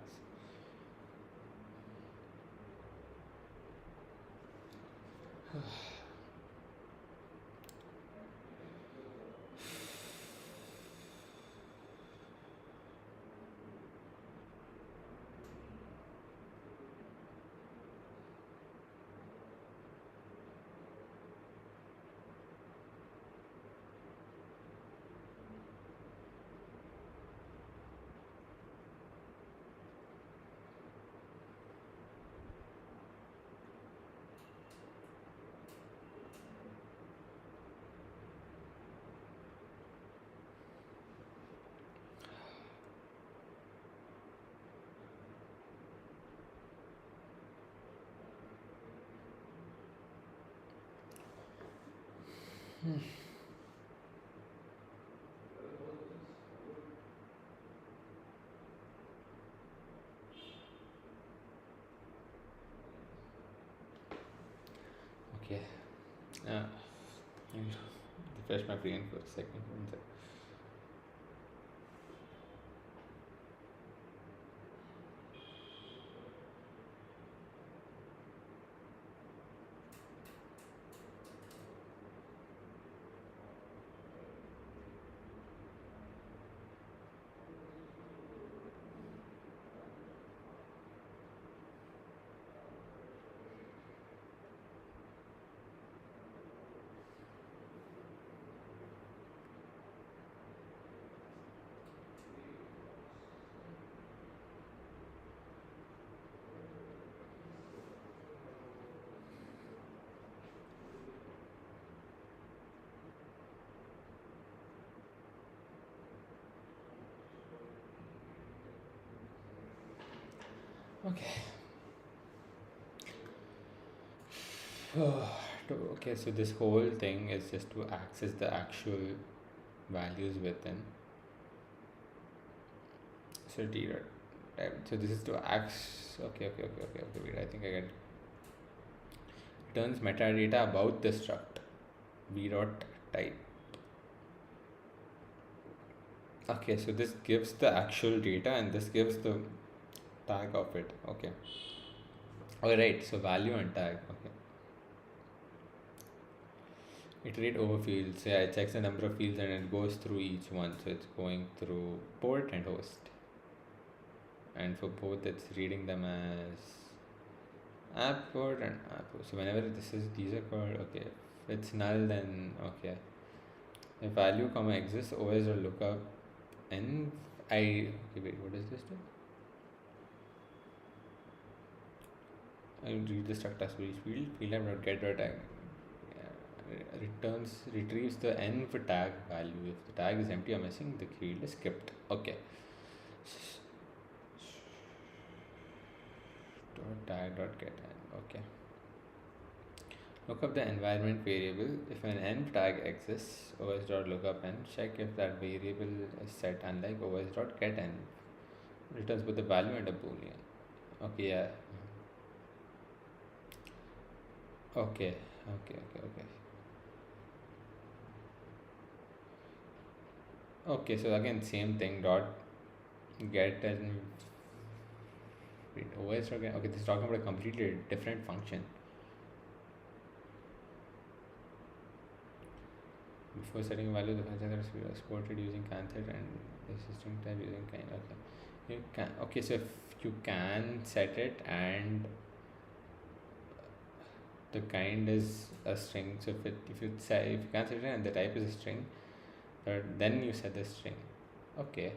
Okay. Refresh my brain for a second. One sec. Okay. Okay, so this whole thing is just to access the actual values within. So d dot type. So this is to access. Okay. Wait, I think I get it. Returns metadata about the struct. V dot type. Okay, so this gives the actual data and this gives the tag of it. Okay. Alright, so value and tag. Okay. Iterate over fields. Yeah, it checks the number of fields and it goes through each one. So it's going through port and host. And for both, it's reading them as app port and app port. So whenever these are called, okay. If it's null, then okay. If value comma exists, always will look up and okay, wait, what is this do? I will read the struct as for each field. Field_get_tag retrieves the env tag value. If the tag is empty or missing, the field is skipped. Okay. Tag.get okay. Look up the environment variable. If an env tag exists, os.lookup and check if that variable is set, unlike os.getEnv. Returns both the value and a boolean. Okay, yeah. Okay. Okay, so again, same thing. Dot get and wait, OS okay, this is talking about a completely different function. Before setting a value, the function that is exported using cancel and the system type using kind. Okay, you can. Okay, so if you can set it and the kind is a string, so if you can set it and the type is a string, then you set the string. Okay.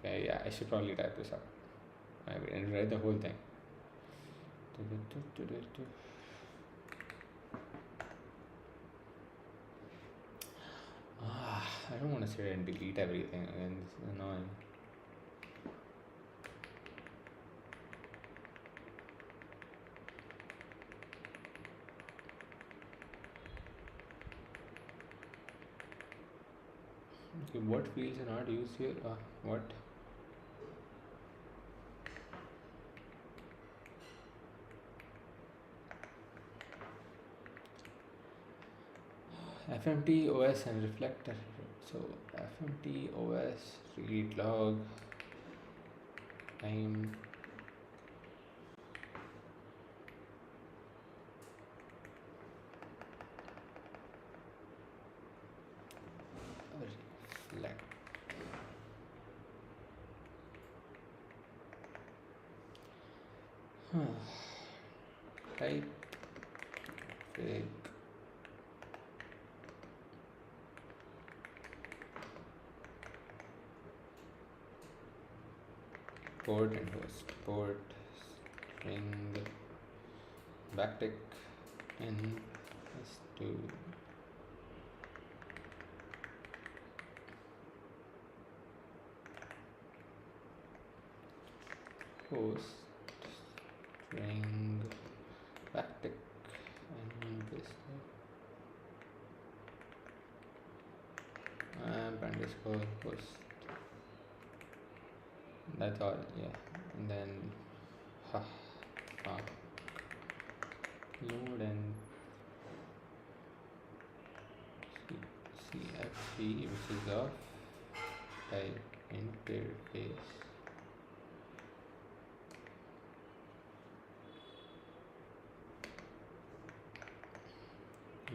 Okay, yeah, I should probably type this up. I will write the whole thing. I don't want to sit and delete everything again. This is annoying. Okay, what fields are not used here? What? FMT OS and reflector. So FMT OS read log time reflect. Type fig port and host port string backtick and s2 host string backtick and this amp underscore host. That's all, yeah. And then load and CFG, which is of type interface.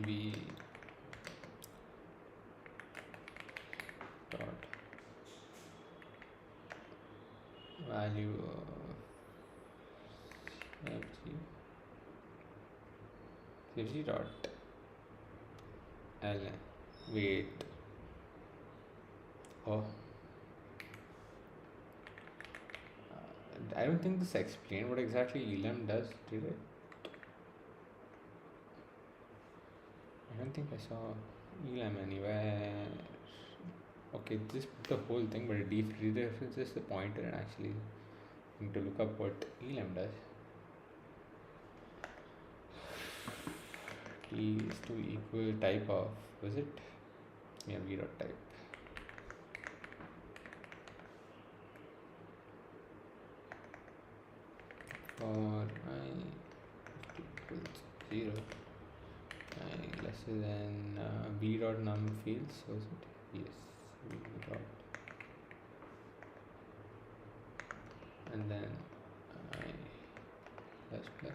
V dot value of CFG dot ln wait. Oh, I don't think this explained what exactly elm does, did it? I don't think I saw elm anywhere. Okay, just put the whole thing, but it references the pointer and actually need to look up what elm does. T is to equal type of, was it? Yeah, v dot type. For I equals 0, I lesser than v dot num fields, was it? Yes, v dot, and then I plus plus.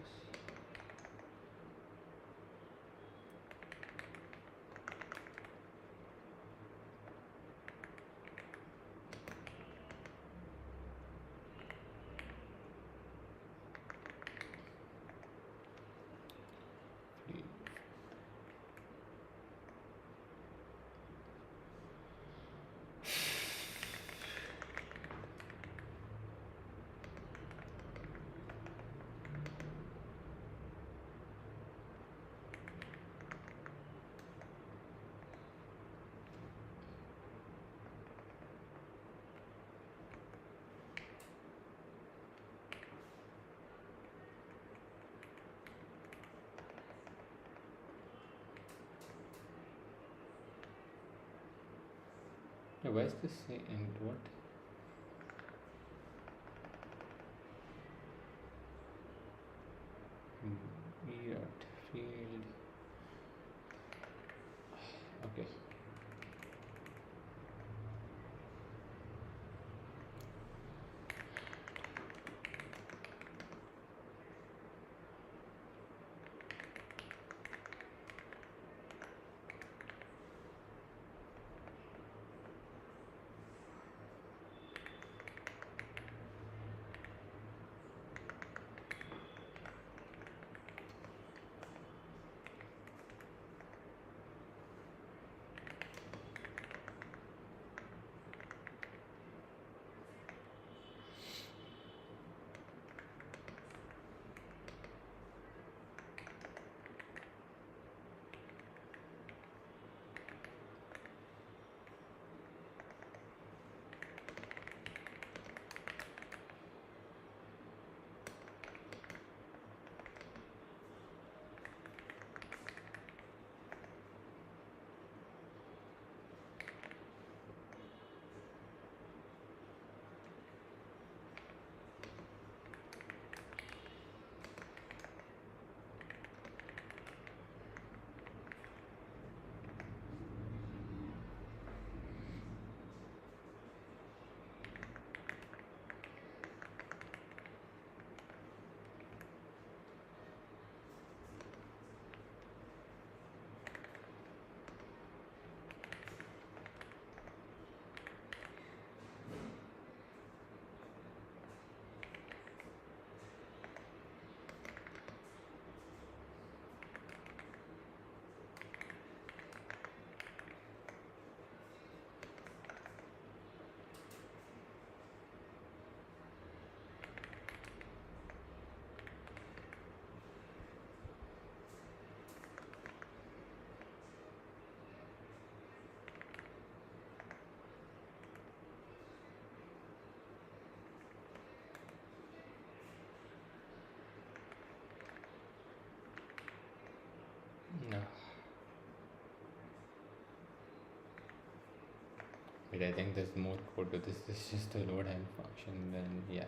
Yeah, why is this say and what? V dot field. Okay. No. But I think there's more code to this. This is just a load and function. Then yeah.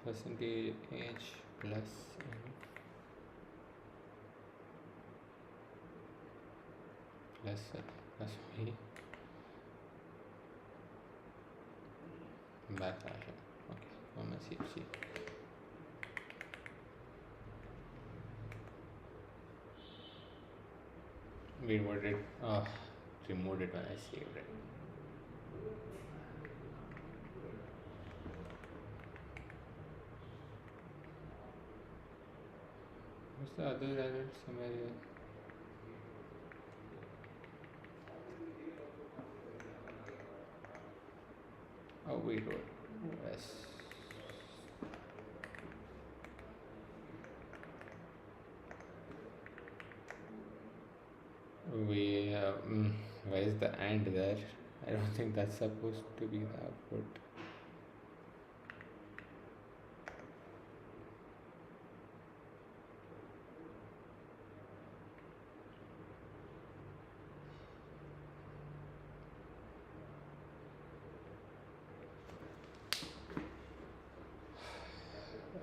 Percentage plus plus plus v backslash. Okay, comma cfc. Wait, what did removed it when I saved it. What's the other error somewhere here? Oh wait, what? Yes. We why is the and there? I don't think that's supposed to be the output.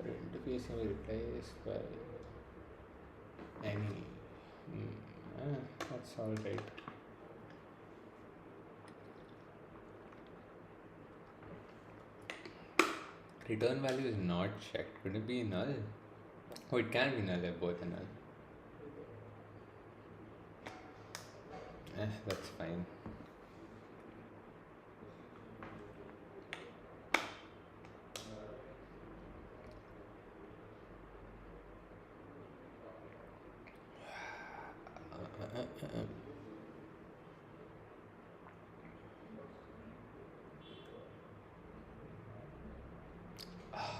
Interface can be replaced by any. That's all right. Return value is not checked. Could it be null? Oh, it can be null. They're both null. That's fine.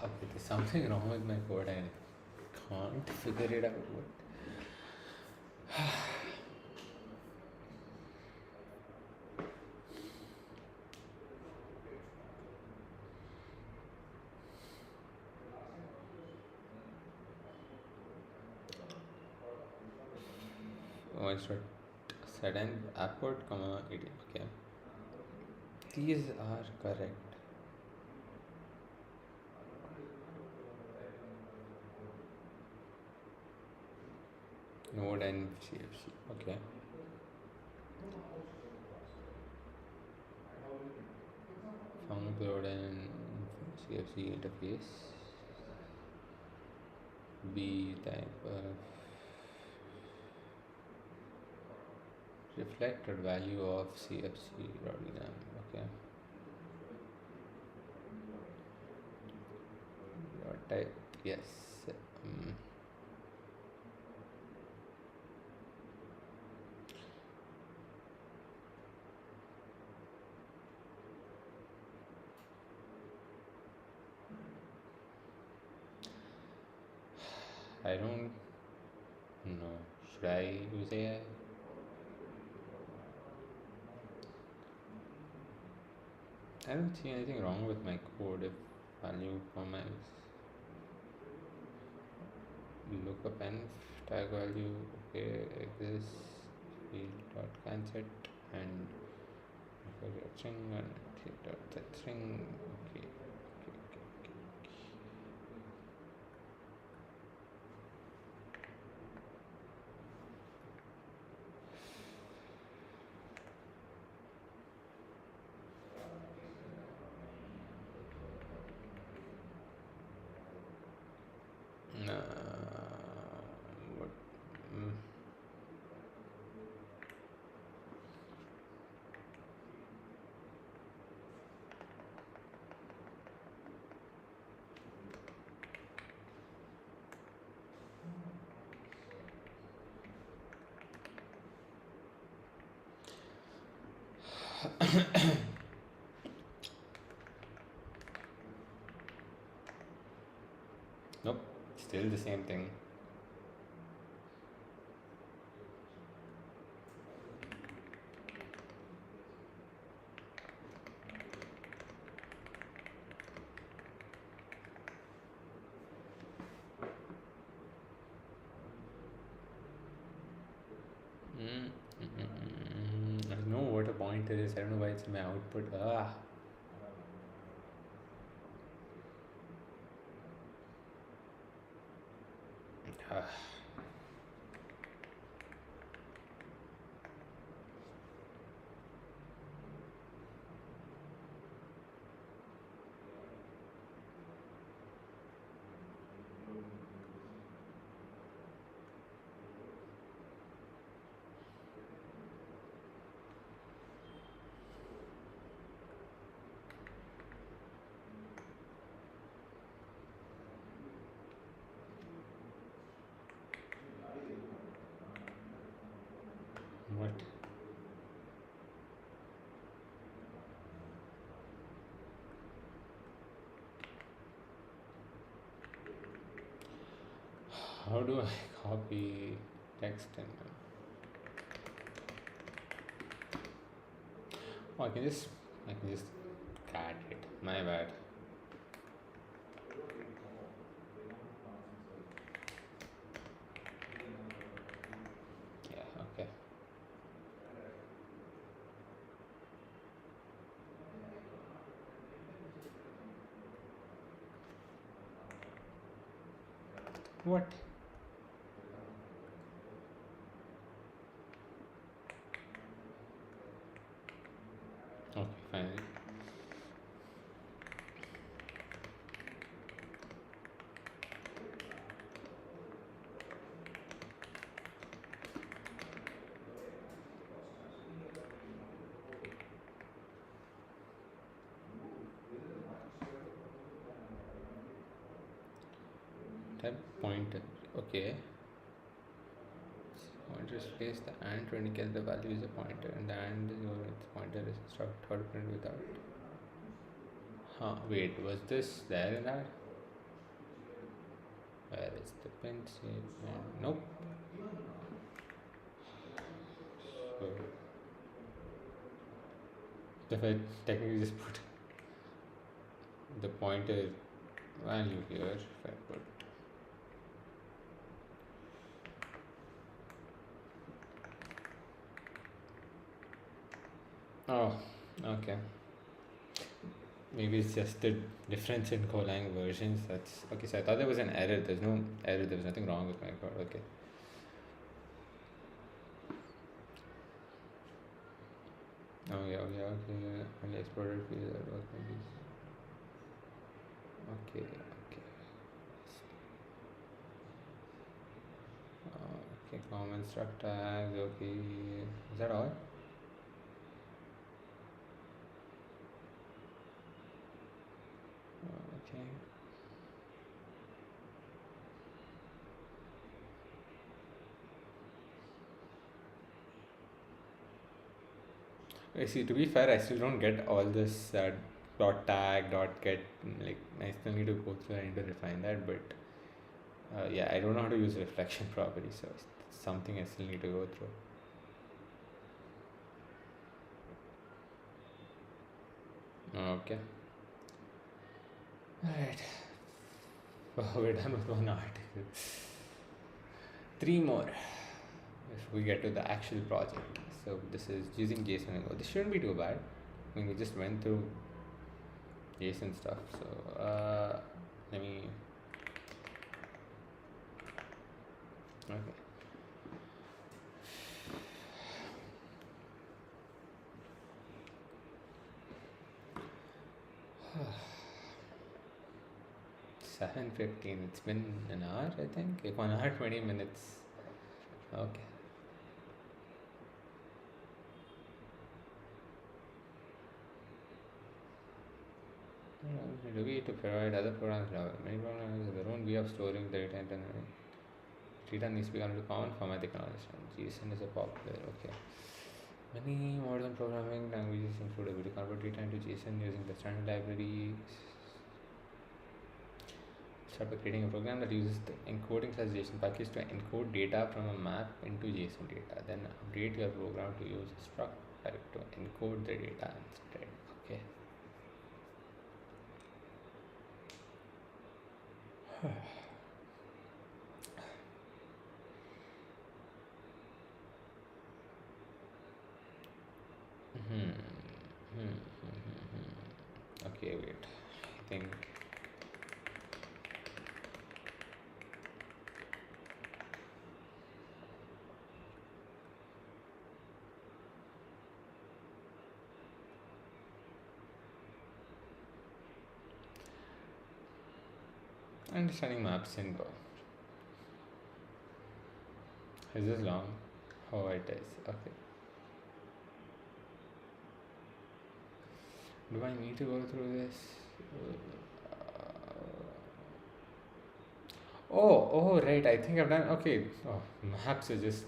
Okay, there's something wrong with my code. I can't figure it out. Oh, I should set an upward comma 18. Okay, these are correct. Node and CFC. Okay. Found node and CFC interface. B type of reflected value of CFC program. Okay. Dot type yes. I don't know. Should I use AI? I don't see anything wrong with my code if value comma is lookup and tag value. Okay, this field dot concept and string and dot that string. Okay, okay, okay, okay. What? Mm, nope, still the same thing. I know what a pointer is. I don't know why it's in my output. Ah. What? How do I copy text and oh, I can just cat it. My bad. Yeah, okay. What? Okay, fine. Type pointer. Okay. Pointer is placed the and to indicate the value is a pointer and the and pointer is instruct how to print without. Huh, wait, was this there in that? Where is the pencil? Nope. So if I technically just put the pointer value here, if I put oh, okay. Maybe it's just the difference in Golang versions. That's okay. So I thought there was an error. There's no error. There was nothing wrong with my code. Okay. Oh yeah, okay. Only exported fields are working. Okay, okay. Okay, common struct tags. Okay, is that all? Okay. I see. To be fair, I still don't get all this dot tag dot get. Like I still need to go through. I need to refine that, but yeah, I don't know how to use reflection properly, so it's something I still need to go through. Okay. Alright. We're done with one article. Three more if we get to the actual project. So this is using JSON and Go. This shouldn't be too bad. I mean, we just went through JSON stuff. So let me. Okay. Seven 15. It's been an hour, I think. 1 hour 20 minutes. Okay. Ruby to provide other programs. Many programs have their own way of storing the data, and data needs to be converted to common format they can understand. JSON is a popular. Okay. Many modern programming languages include a way to convert data into JSON using the standard library. Start by creating a program that uses the encoding / JSON package to encode data from a map into JSON data. Then update your program to use a struct type to encode the data instead. Okay. Okay, wait. I think understanding maps in Go. Is this long? Oh, it is. Okay. Do I need to go through this? Oh, right. I think I've done. Okay. Oh, maps are just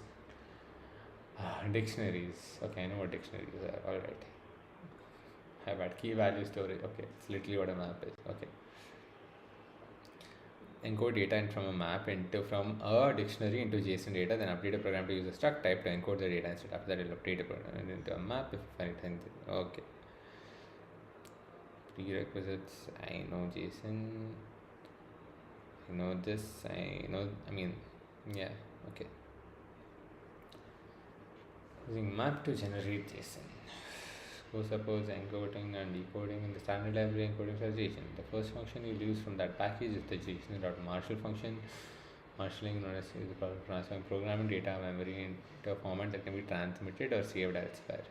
dictionaries. Okay, I know what dictionaries are. All right. I've had key value storage. Okay, it's literally what a map is. Okay. Encode data from a map from a dictionary into JSON data, then update a program to use a struct type to encode the data instead. After that, it'll update a program into a map if anything. Okay. Prerequisites. I know JSON. I know this. Yeah. Okay. Using map to generate JSON. Suppose encoding and decoding in the standard library encoding / JSON. The first function you'll use from that package is the JSON.marshal function. Marshalling known as is the transferring programming data memory into a format that can be transmitted or saved elsewhere.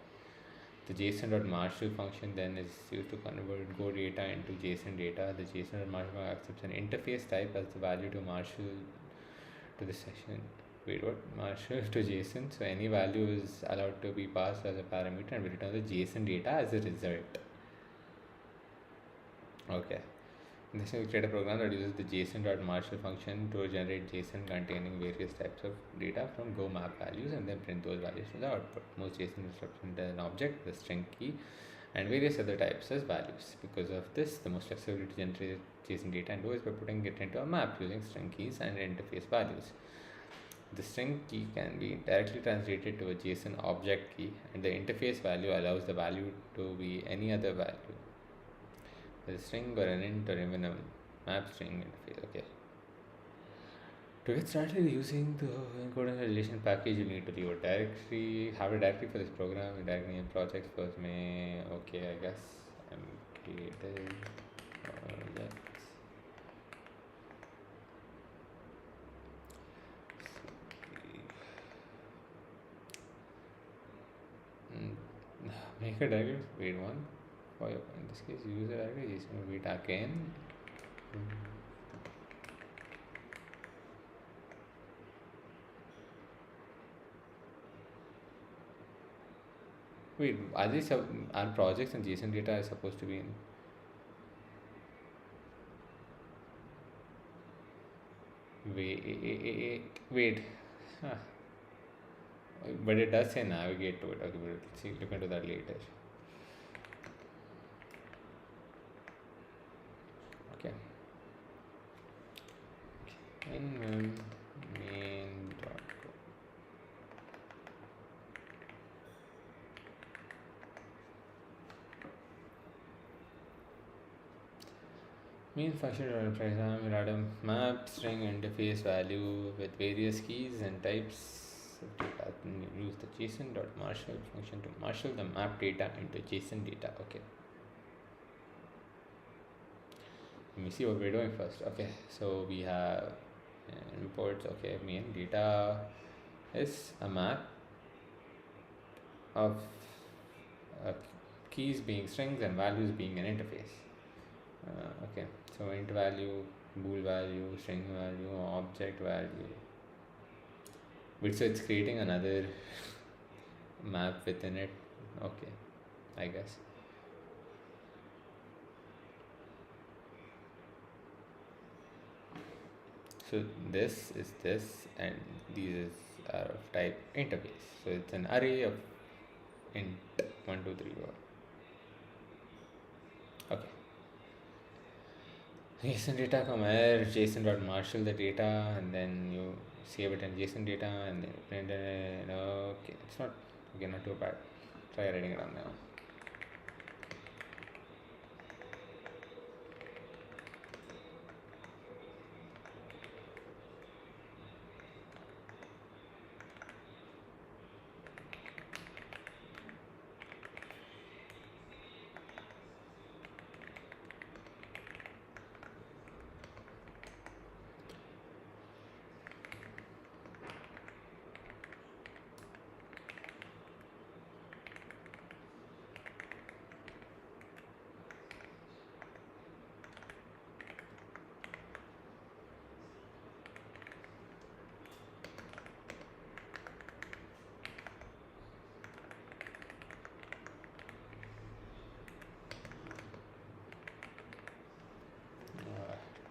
The JSON.marshal function then is used to convert Go data into JSON data. The JSON.marshal accepts an interface type as the value to marshal to the session. Wait, what? Marshal to JSON. So any value is allowed to be passed as a parameter and we return the JSON data as a result. Okay. This will create a program that uses the JSON.marshal function to generate JSON containing various types of data from Go map values and then print those values to the output. Most JSON is represented an object, the string key, and various other types as values. Because of this, the most flexibility to generate JSON data in Go is by putting it into a map using string keys and interface values. The string key can be directly translated to a JSON object key, and the interface value allows the value to be any other value. A string or an int or even a map string interface. Okay. To get started using the encoding relation package, you need to leave a directory, have a directory for this program, a directory name projects first may. Okay, I guess I'm creating projects. Make a directory. Wait one. In this case, use a directory. JSON wait again. Wait, are these our projects and JSON data are supposed to be in? Wait. Huh. But it does say navigate to it. Okay, but let's see, look into that later. Okay. In main.go. Main function for example, random map string interface value with various keys and types of data. Then you use the JSON.marshal function to marshal the map data into JSON data. Okay. Let me see what we're doing first. Okay, so we have imports. Okay, main data is a map of uh, keys being strings and values being an interface. Okay, so int value, bool value, string value, object value. But so it's creating another map within it. Okay, I guess. So this is this, and these are of type interface. So it's an array of int 1, 2, 3, 4. Okay. JSON data from where JSON.marshal the data, and then you save it in JSON data, and then print it. Okay, it's not okay, not too bad. Try writing it down now.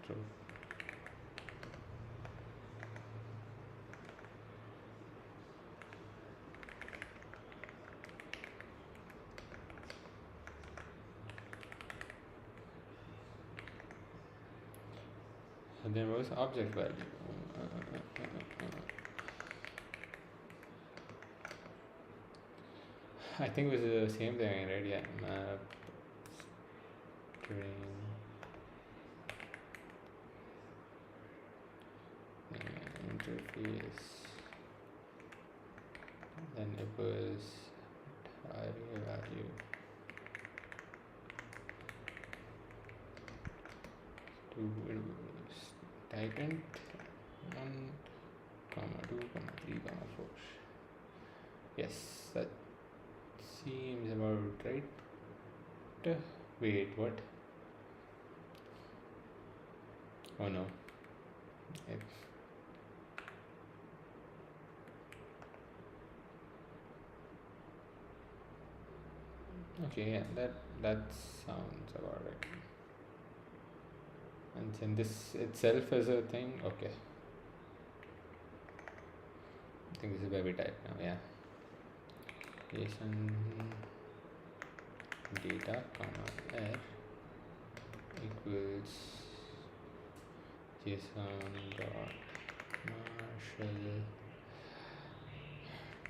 True. And then what was object value? I think it was the same thing, right? Yeah, map string interface. Then it was array value. It was type int 1, comma 2, comma 3, comma 4. Yes, that seems about right. Wait, what? Oh no. Okay, yeah, that sounds about right. And then this itself is a thing. Okay. I think this is where we type now. Yeah. JSON data comma r equals JSON dot marshal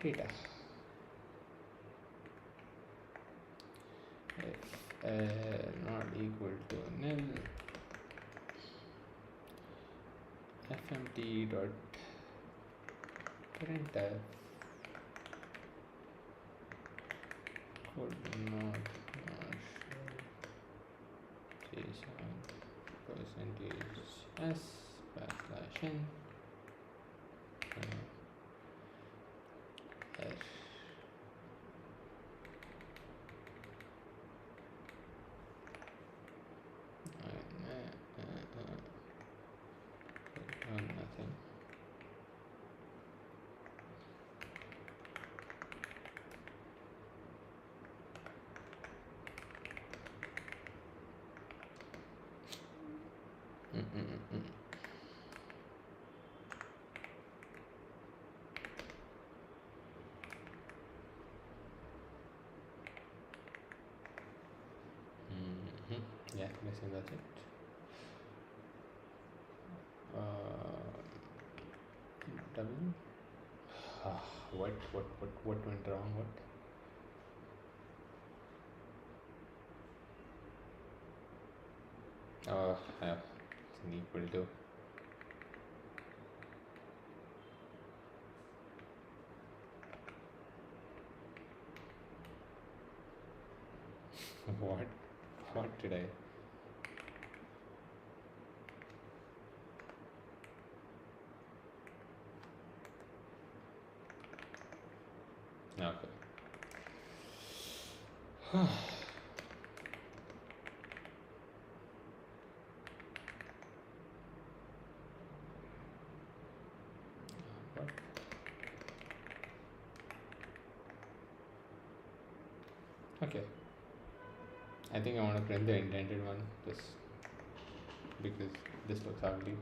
data. If not equal to nil, fmt dot printf could not marshal JSON percentage s backslash n r. Nothing. Yeah, I think that's it. W. What went wrong? What? Yeah, it's an equal to. What? What did I? Okay. What? Okay. I think I want to print the indented one. This because this looks ugly.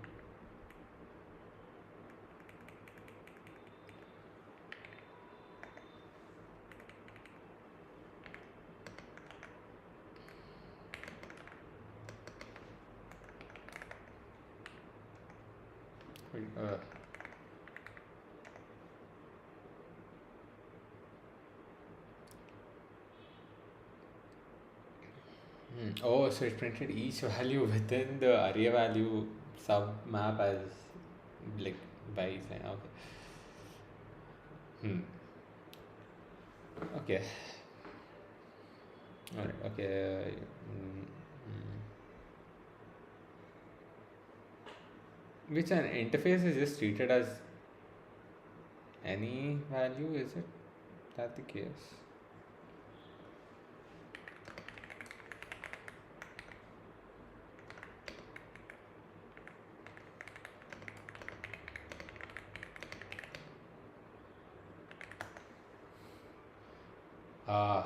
Wait, Oh, so it printed each value within the array value sub map as like by each line. Okay. Hmm. Okay. All right. Okay. Which an interface is just treated as any value? Is it that the case? Ah.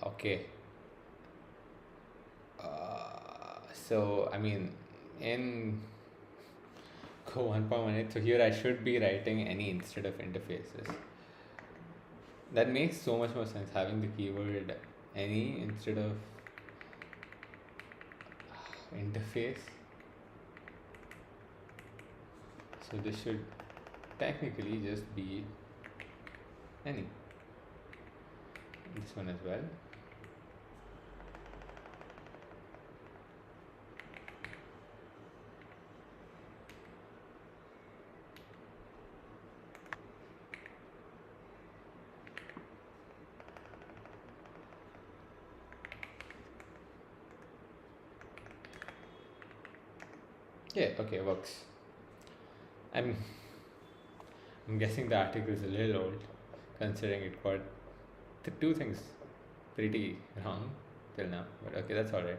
Okay. So I mean, in Go 1.18, so here I should be writing any instead of interfaces. That makes so much more sense having the keyword any instead of interface. So this should technically just be any. This one as well. Yeah, okay, works. I'm I'm guessing the article is a little old, considering it got the two things pretty wrong till now. But okay, that's alright.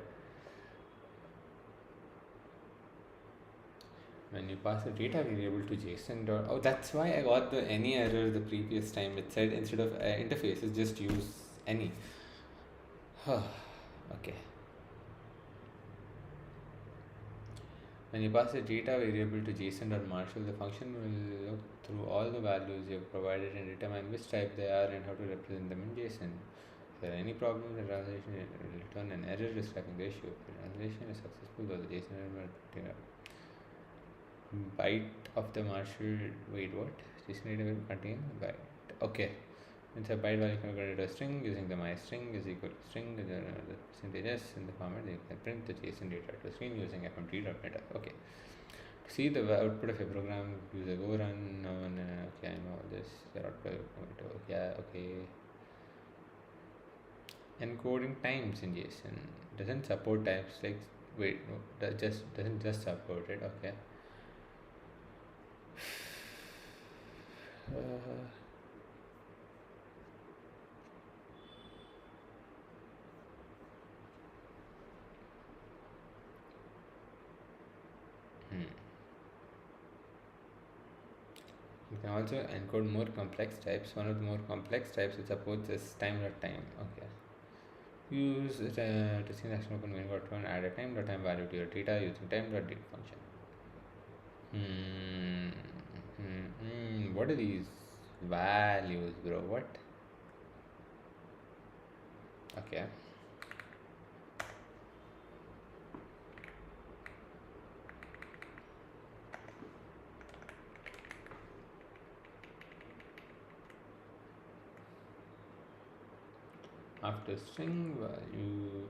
When you pass a data variable to JSON dot, oh, that's why I got the any error the previous time. It said instead of interfaces, just use any. Okay. When you pass a data variable to JSON.Marshall, the function will look through all the values you have provided and determine which type they are and how to represent them in JSON. If there are any problems in translation, it will return an error describing the issue. If the translation is successful, though the JSON element byte of the Marshall. Wait, what? JSON data will contain a byte. Okay. It's a byte value converted to a string using the my string is equal to string the percentages in the format. You can print the JSON data to screen using fmt.printf. Okay. To see the output of a program, use a go run. Okay, I know this. Your output. Yeah. Okay. Encoding times in JSON doesn't support types like. Wait, no, that just doesn't just support it. Okay. Uh, hmm. You can also encode more complex types. One of the more complex types it supports is time.time. Okay. Use it to see the action open main and add a time.time value to your data using time.date function. What are these values, bro? What? Okay. After string value.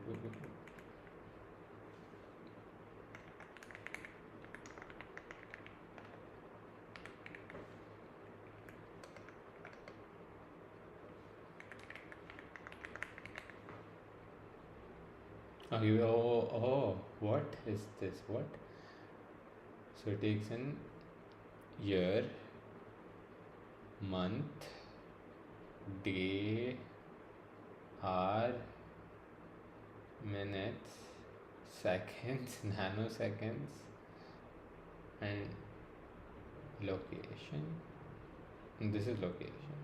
What is this? What? So it takes an year, month, day, hour, minutes, seconds, nanoseconds, and location. And this is location.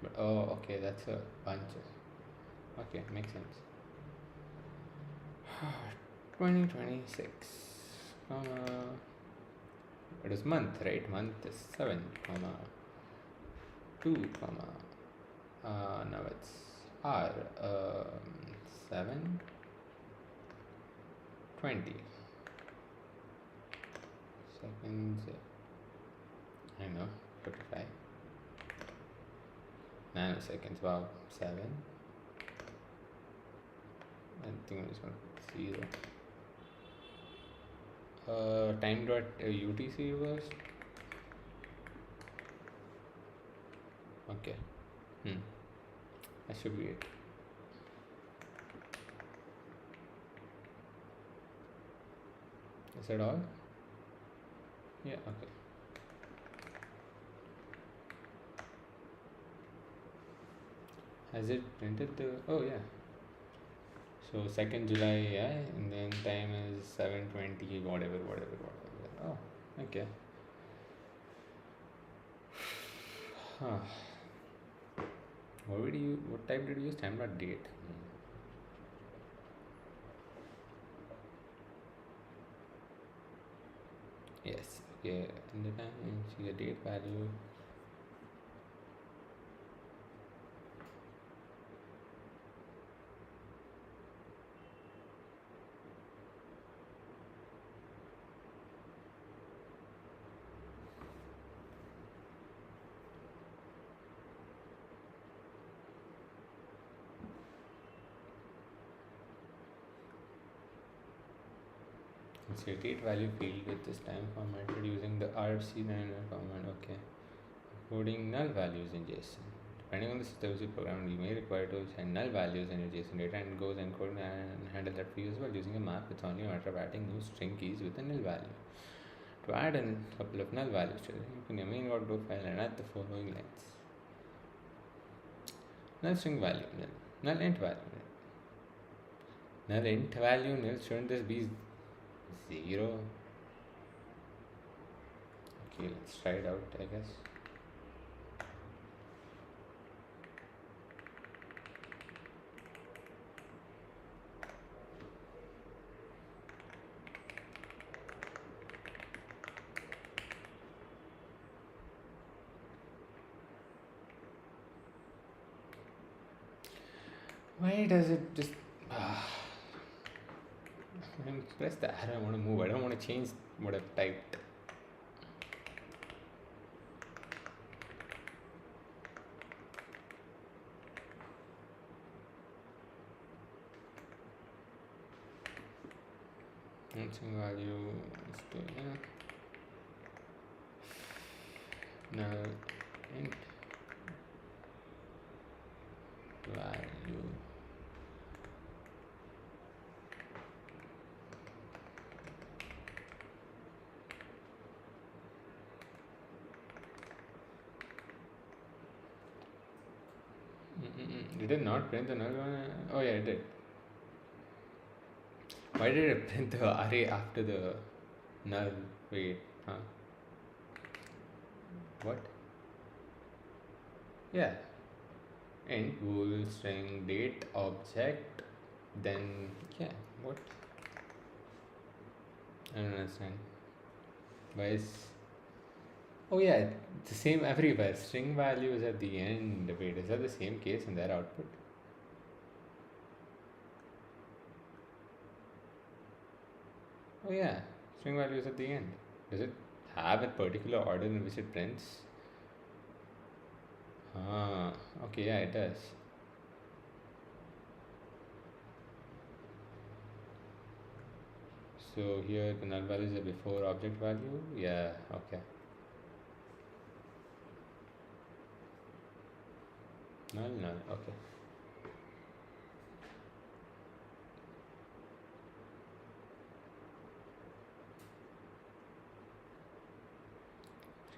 But okay, that's a bunch of. Okay, makes sense. 2026, comma. It is month, right? Month is 7, comma 2, comma. Now it's hour. 7, 20 seconds. I know, 45 nanoseconds. Wow, 7. I think I'm just gonna put 0. Time dot UTC was okay. That should be it. Is that all? Yeah, okay. Has it printed the? Oh yeah. So 2nd July, yeah, and then time is 7:20, whatever. Oh, okay. Huh. What type did you use? Time dot date. Yes. Okay. And the time, see the date value. Let's see, date value field with this time formatted using the RC9 command. Okay. Coding null values in JSON. Depending on the system you program, you may require to send null values in your JSON data and goes encode and handle that for you as well using a map with only a matter of adding new string keys with a null value. To add in a couple of null values to it, you can your main.do file and add the following lines. Null string value null, null int value null. Null int value null, shouldn't this be 0? Okay, let's try it out, I guess. Why does it just when you press the arrow, I want to move. I don't want to change what I've typed. String value is to null int value Did it not print the null one? Oh yeah, it did. Why did it print the array after the null? Wait, huh? What? Yeah. Int bool string date object, then yeah, what? I don't understand. Why is oh yeah, it's the same everywhere. String value is at the end. Wait, is that the same case in their output? Oh yeah, string value is at the end. Does it have a particular order in which it prints? Ah, okay, yeah, it does. So here the null value is a before object value. Yeah, okay. Null, okay.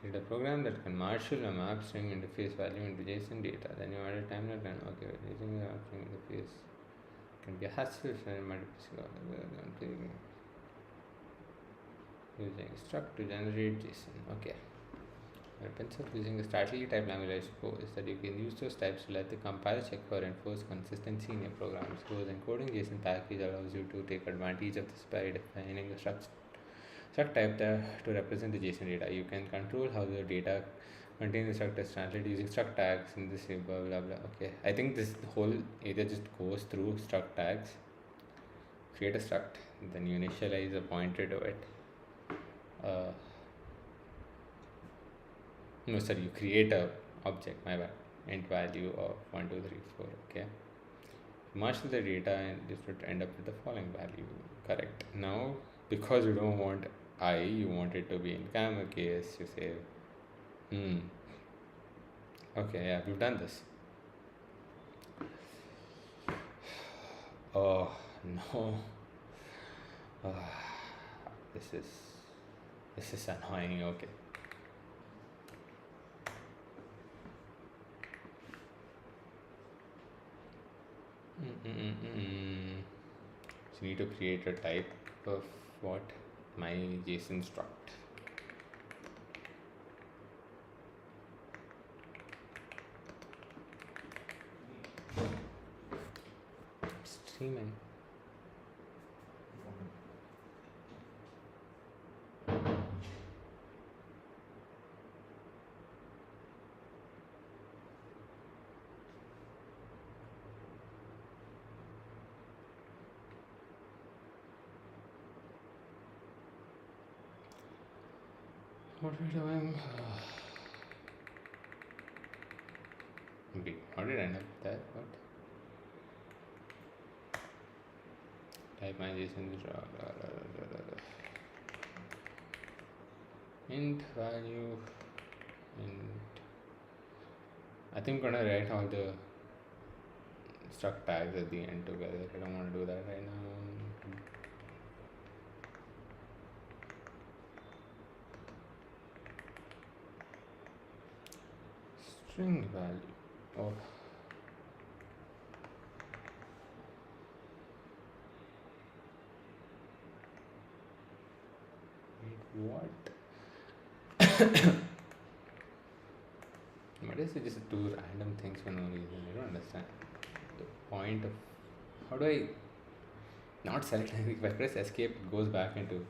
Create a program that can marshal a map string interface value into JSON data. Then you add a timeline and okay, using the map string interface can be a hassle for multiple using struct to generate JSON. Okay. The benefits of using a statically typed language, I suppose, is that you can use those types to let the compiler check for enforce consistency in your program. Suppose encoding JSON package allows you to take advantage of this by defining a struct type to represent the JSON data. You can control how the data contains the struct is translated using struct tags in this blah blah blah. Okay, I think this whole area just goes through struct tags. Create a struct, then you initialize a pointer to it. No, sorry, you create a object, my bad, int value of 1 2 3 4. Okay, marshal the data and this would end up with the following value. Correct. Now because you don't want I, you want it to be in camel case, you say okay, yeah, we've done this. Oh no. This is annoying. Okay. So you need to create a type of what? My JSON struct. Streaming. What are we doing? Wait, how did I end up with that? What? Type my JSON int value int. I think I'm gonna write all the struct tags at the end together. I don't want to do that right now. String value. Oh. Wait, what? Why does it just do random things for no reason? I don't understand. The point of how do I not select anything? If I press escape, it goes back into.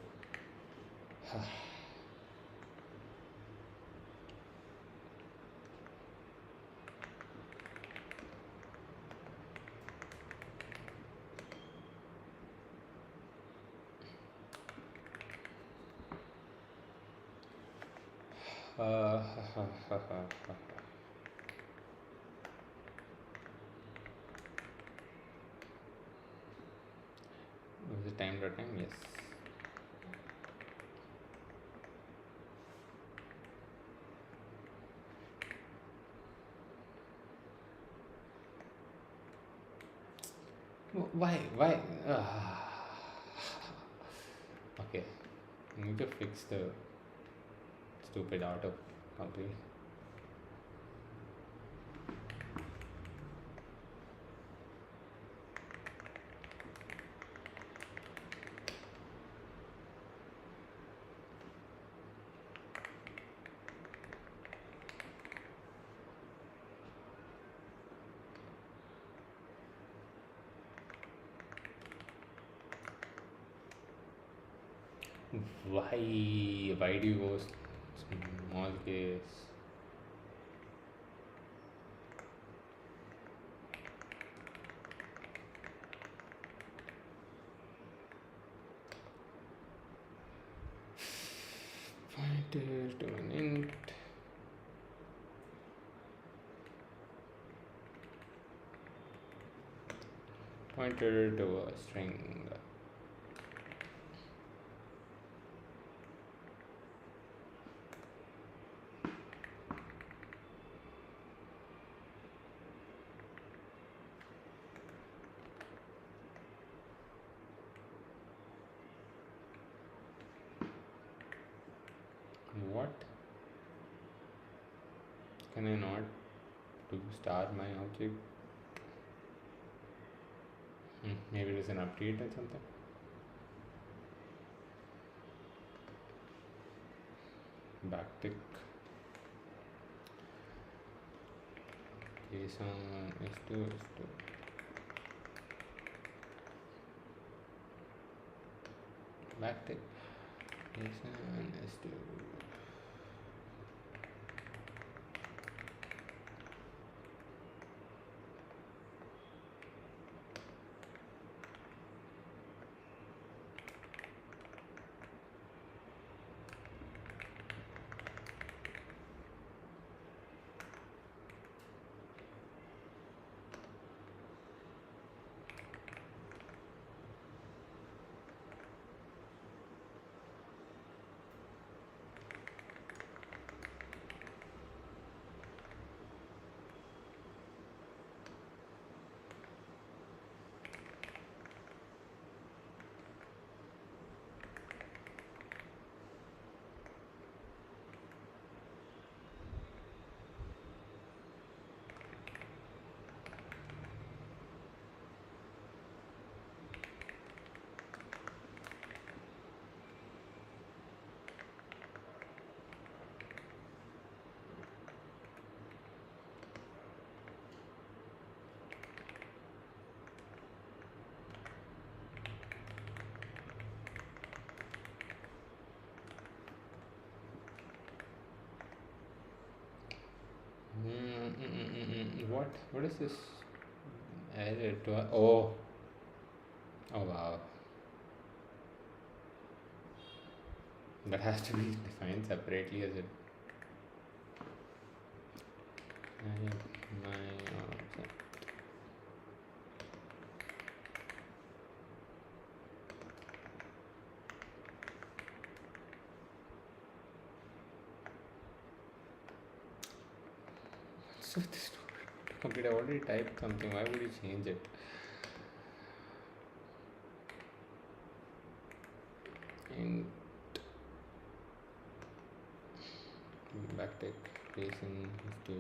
Was it time.time? Yes. Why? Okay, I need to fix the stupid auto complete. Why do you go small case? Pointer to an int. Pointer to a string. What? Can I not do star my object? Maybe there's an update or something. Backtick. JSON S2 S2. Backtick. JSON S2. What? What is this? Oh. Oh wow. That has to be defined separately as it. My so this complete. I already typed something. Why would you change it? And backtick JSON to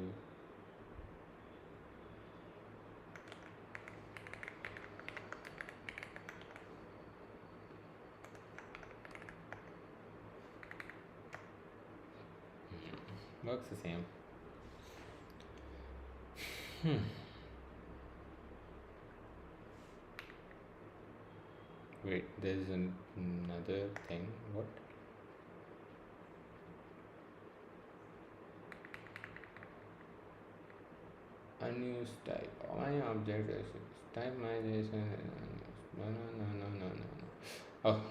works the same. Wait, there's another thing. What? Unused type. My object is type my JSON. No. Oh,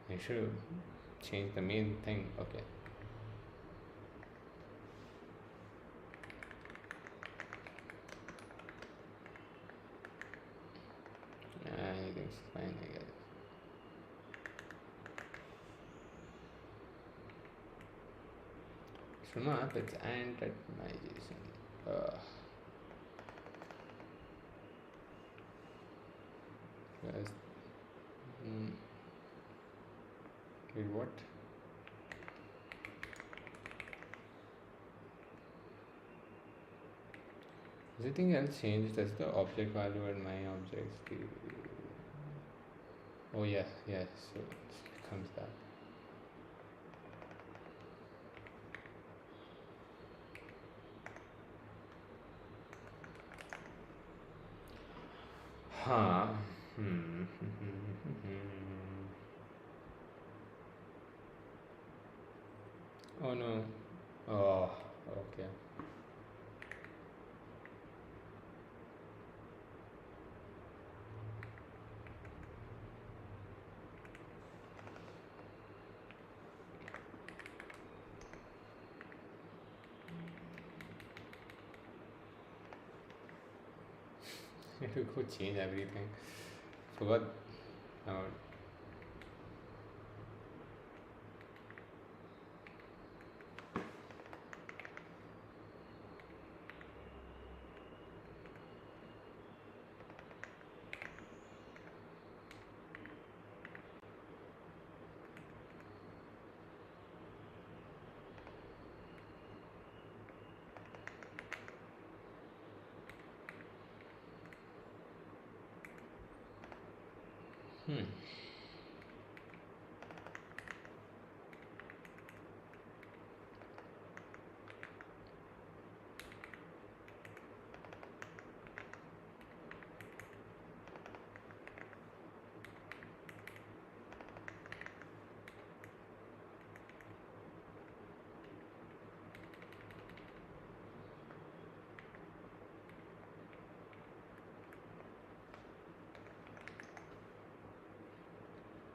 I should change the main thing. Okay. Anything's fine, I guess. So now it's and at my JSON. Yes. Wait, what? Is anything else changed? Does the object value and my objects? Oh yeah, so it becomes that. Huh. Oh no. Oh, okay. I have to go change everything. Forgot. Now Hmm.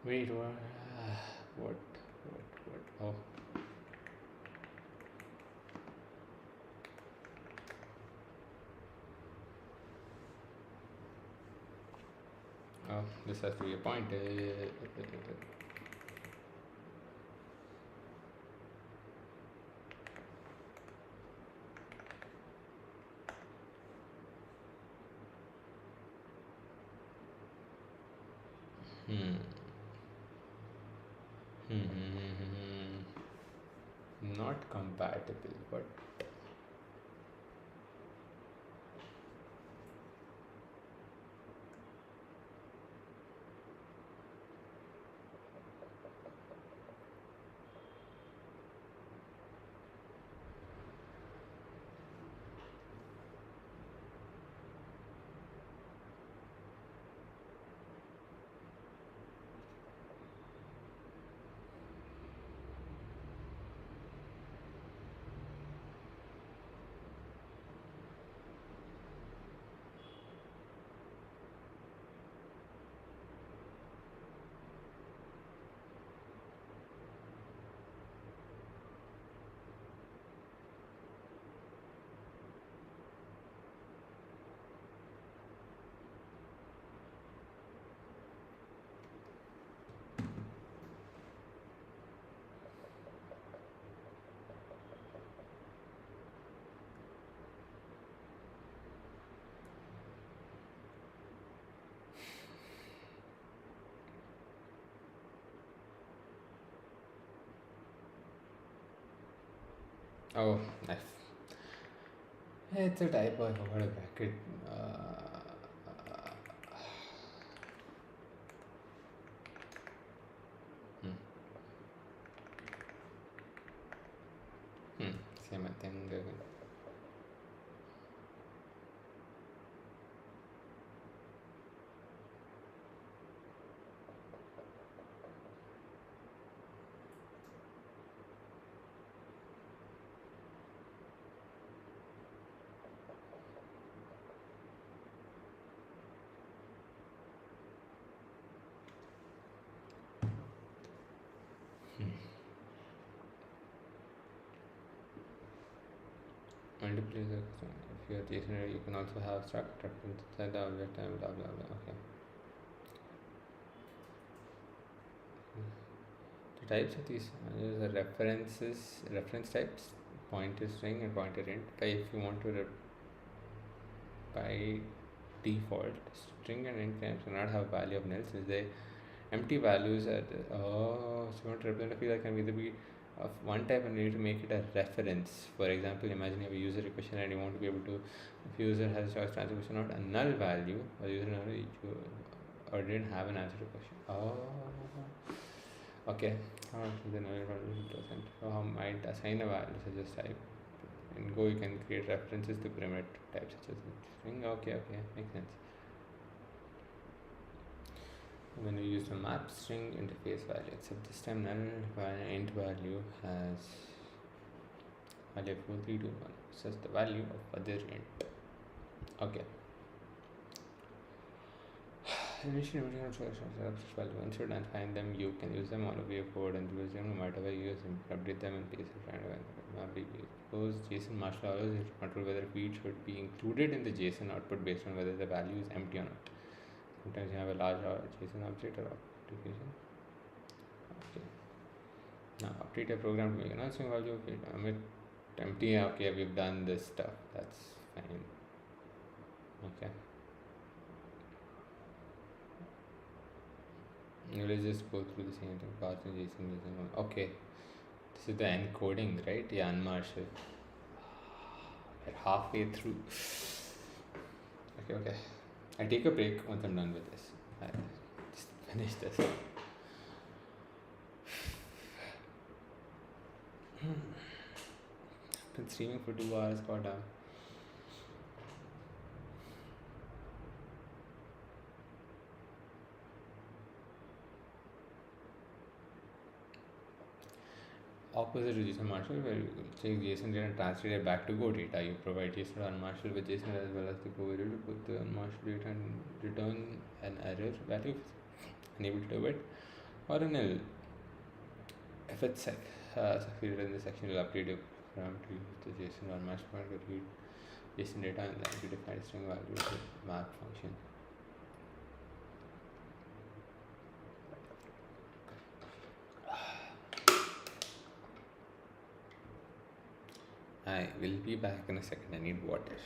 Wait, what? What? What? Oh, oh, this has to be a point. Hmm. Not compatible, but oh, nice. It's a typo. I forgot a bracket. Hmm. Hmm. Same thing. Multiple is if you're JSON, you can also have struct reference inside the object and blah blah blah. Okay. The types of these are reference types, pointer string and pointer int. If you want to by default, string and int types do not have value of nil since they empty values at so you want to represent a field that can either be of one type and you need to make it a reference. For example, imagine you have a user question and you want to be able to, if user has a choice to answer question not a null value or user or didn't have an answer to question. Okay. The null value doesn't. So I might assign a value such as type. In Go you can create references to primitive types such as string. Okay, makes sense. When we use the map string interface value, except this time null int value has value 4321, says the value of other int. Okay. Initially, once you're done find them, you can use them all over your code and use them no matter where you use them. Update them and paste it randomly. Suppose JSON master allows you to control whether a feed should be included in the JSON output based on whether the value is empty or not. Sometimes you have a large JSON object or application. Okay. Now update your program to make an answering value. Okay, emit empty. Okay, we've done this stuff. That's fine. Okay. Let's just go through the same thing. Pass and JSON. Okay. This is the encoding, right? Yeah, unmarshal. We're halfway through. Okay. I take a break once I'm done with this. finish this. Been streaming for 2 hours, goddamn. Opposite to JSON Marshall, where you take JSON data and translate it back to Go data. You provide JSON to unmarshal with JSON as well as the Go variable to put the unmarshal data and return an error value unable to do it or a nil. If it's succeeded in this section, you'll update your program to use the JSON unmarshal point to read JSON data and then to define string value with the map function. I will be back in a second. I need water.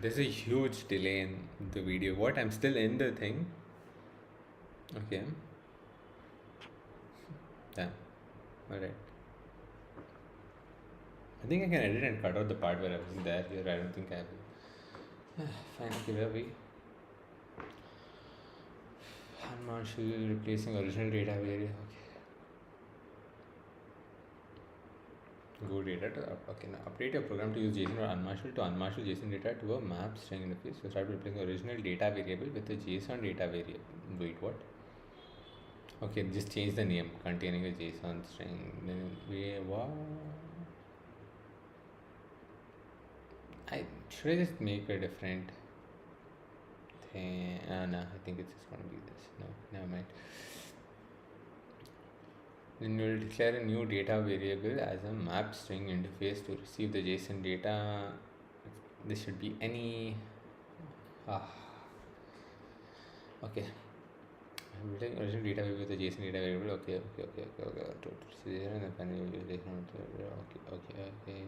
There's a huge delay in the video. What? I'm still in the thing. Okay. Yeah. Alright. I think I can edit and cut out the part where I was there. Here, I don't think I will. Fine, give it away. Unmarshal replacing original data variable. Okay. Go data to okay. Now update your program to use JSON or unmarshal to unmarshal JSON data to a map string interface. So start replacing original data variable with a JSON data variable. Wait, what? Okay, just change the name containing a JSON string. Then we what? Should I just make a different? No, I think it's just going to be this. No, never mind. Then you will declare a new data variable as a map string interface to receive the JSON data. This should be any. Ah, okay. I'm building original data variable with the JSON data variable. Okay. Okay.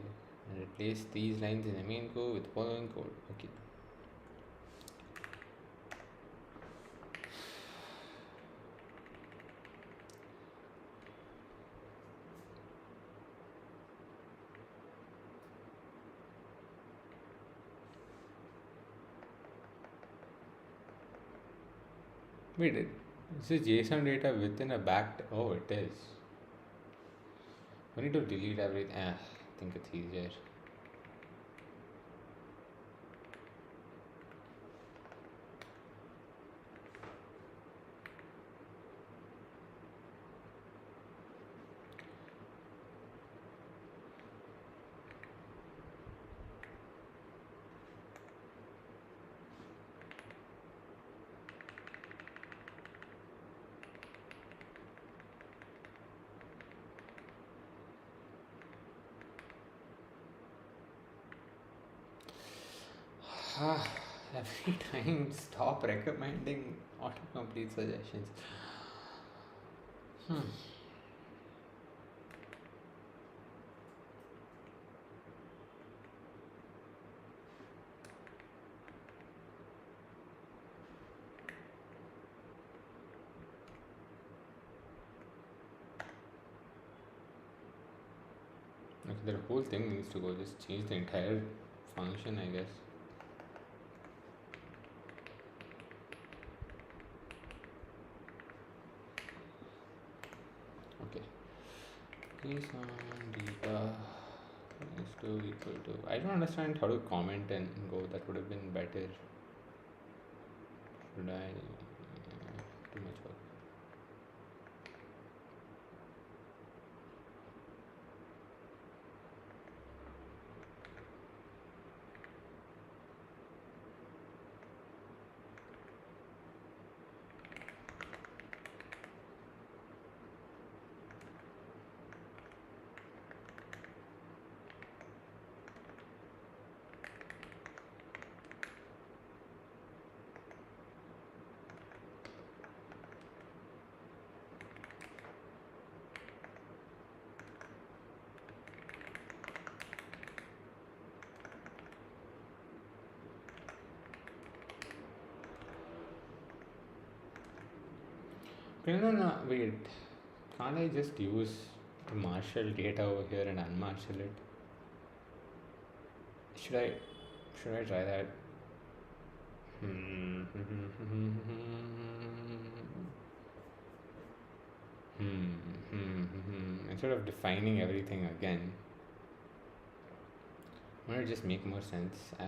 And replace these lines in the main code with the following code. Okay. Wait, is this JSON data within a backed? Oh, it is. We need to delete everything. I think it's easier. Every time, stop recommending autocomplete suggestions. Okay, the whole thing needs to go. Just change the entire function, I guess. Okay. JSON data is to equal to. I don't understand how to comment and go. That would have been better. Should I? Too much work. No, wait. Can't I just use the marshal data over here and unmarshal it? Should I? Should I try that? Instead of defining everything again, why not just make more sense? I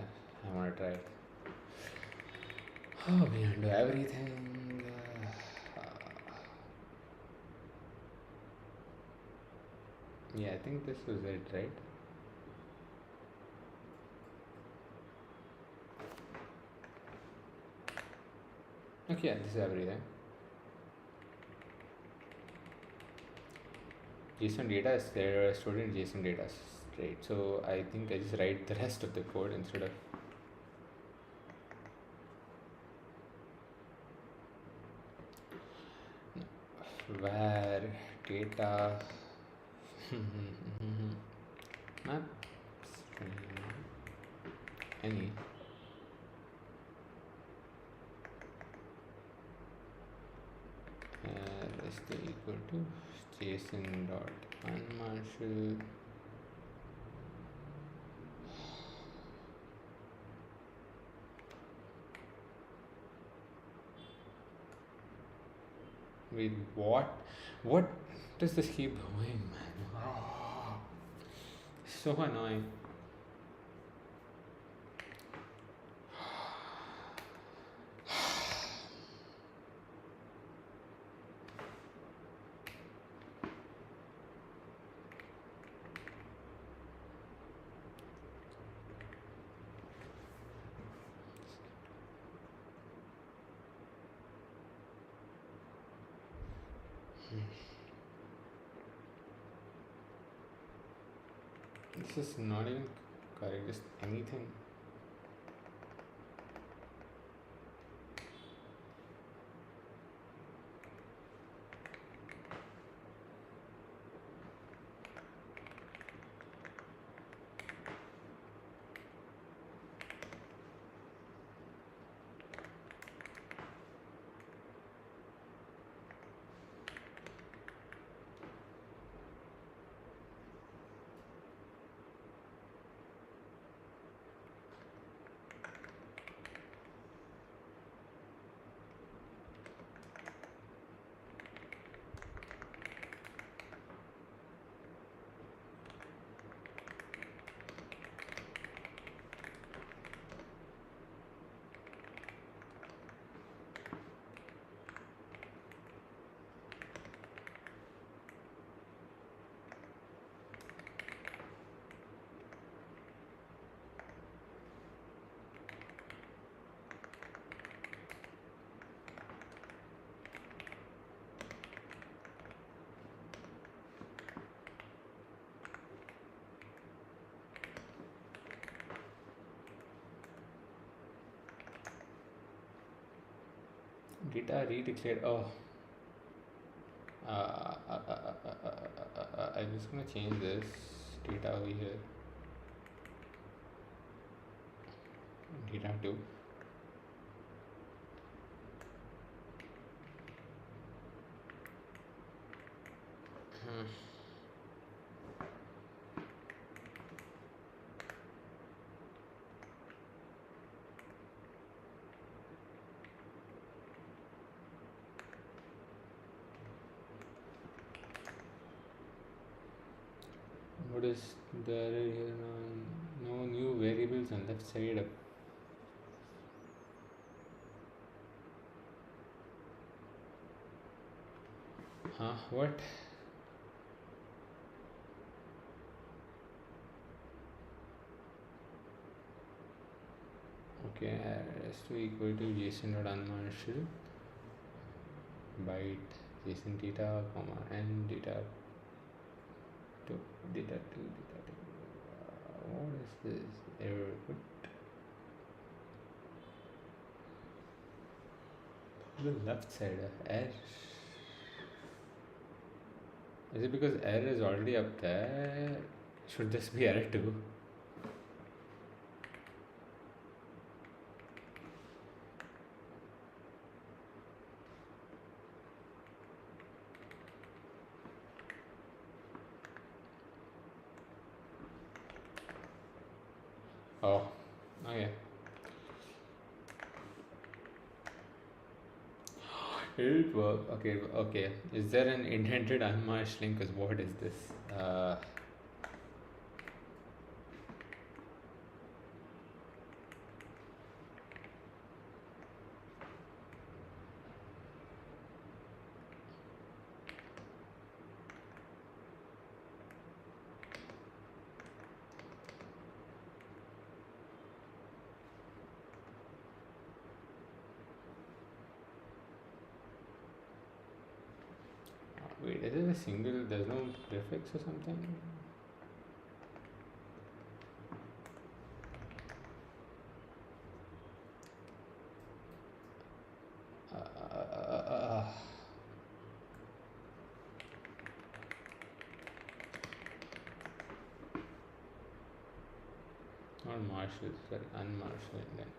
want to try it. Oh, we undo everything. Yeah, I think this was it, right? Okay, yeah, this is everything. JSON data is there, stored in JSON data straight. So I think I just write the rest of the code instead of where data map any is equal to JSON dot unmarshal with what does this keep doing, man? So annoying. This is not even correct, just anything. Data redeclared. Oh, I'm just gonna change this data over here. Data 2. What is the error here now? No new variables on left side up. What? Okay, s2 equal to json.unmarshal byte json data comma and data 2 data 2 data 2. What is this error? What? The left side error. Is it because error is already up there? Should this be error 2? Oh, okay. It work. Okay, okay. Is there an indented unmarshalling? Because what is this? Wait, is it a single? There's no prefix or something? Not marshal, sorry, unmarshal indent.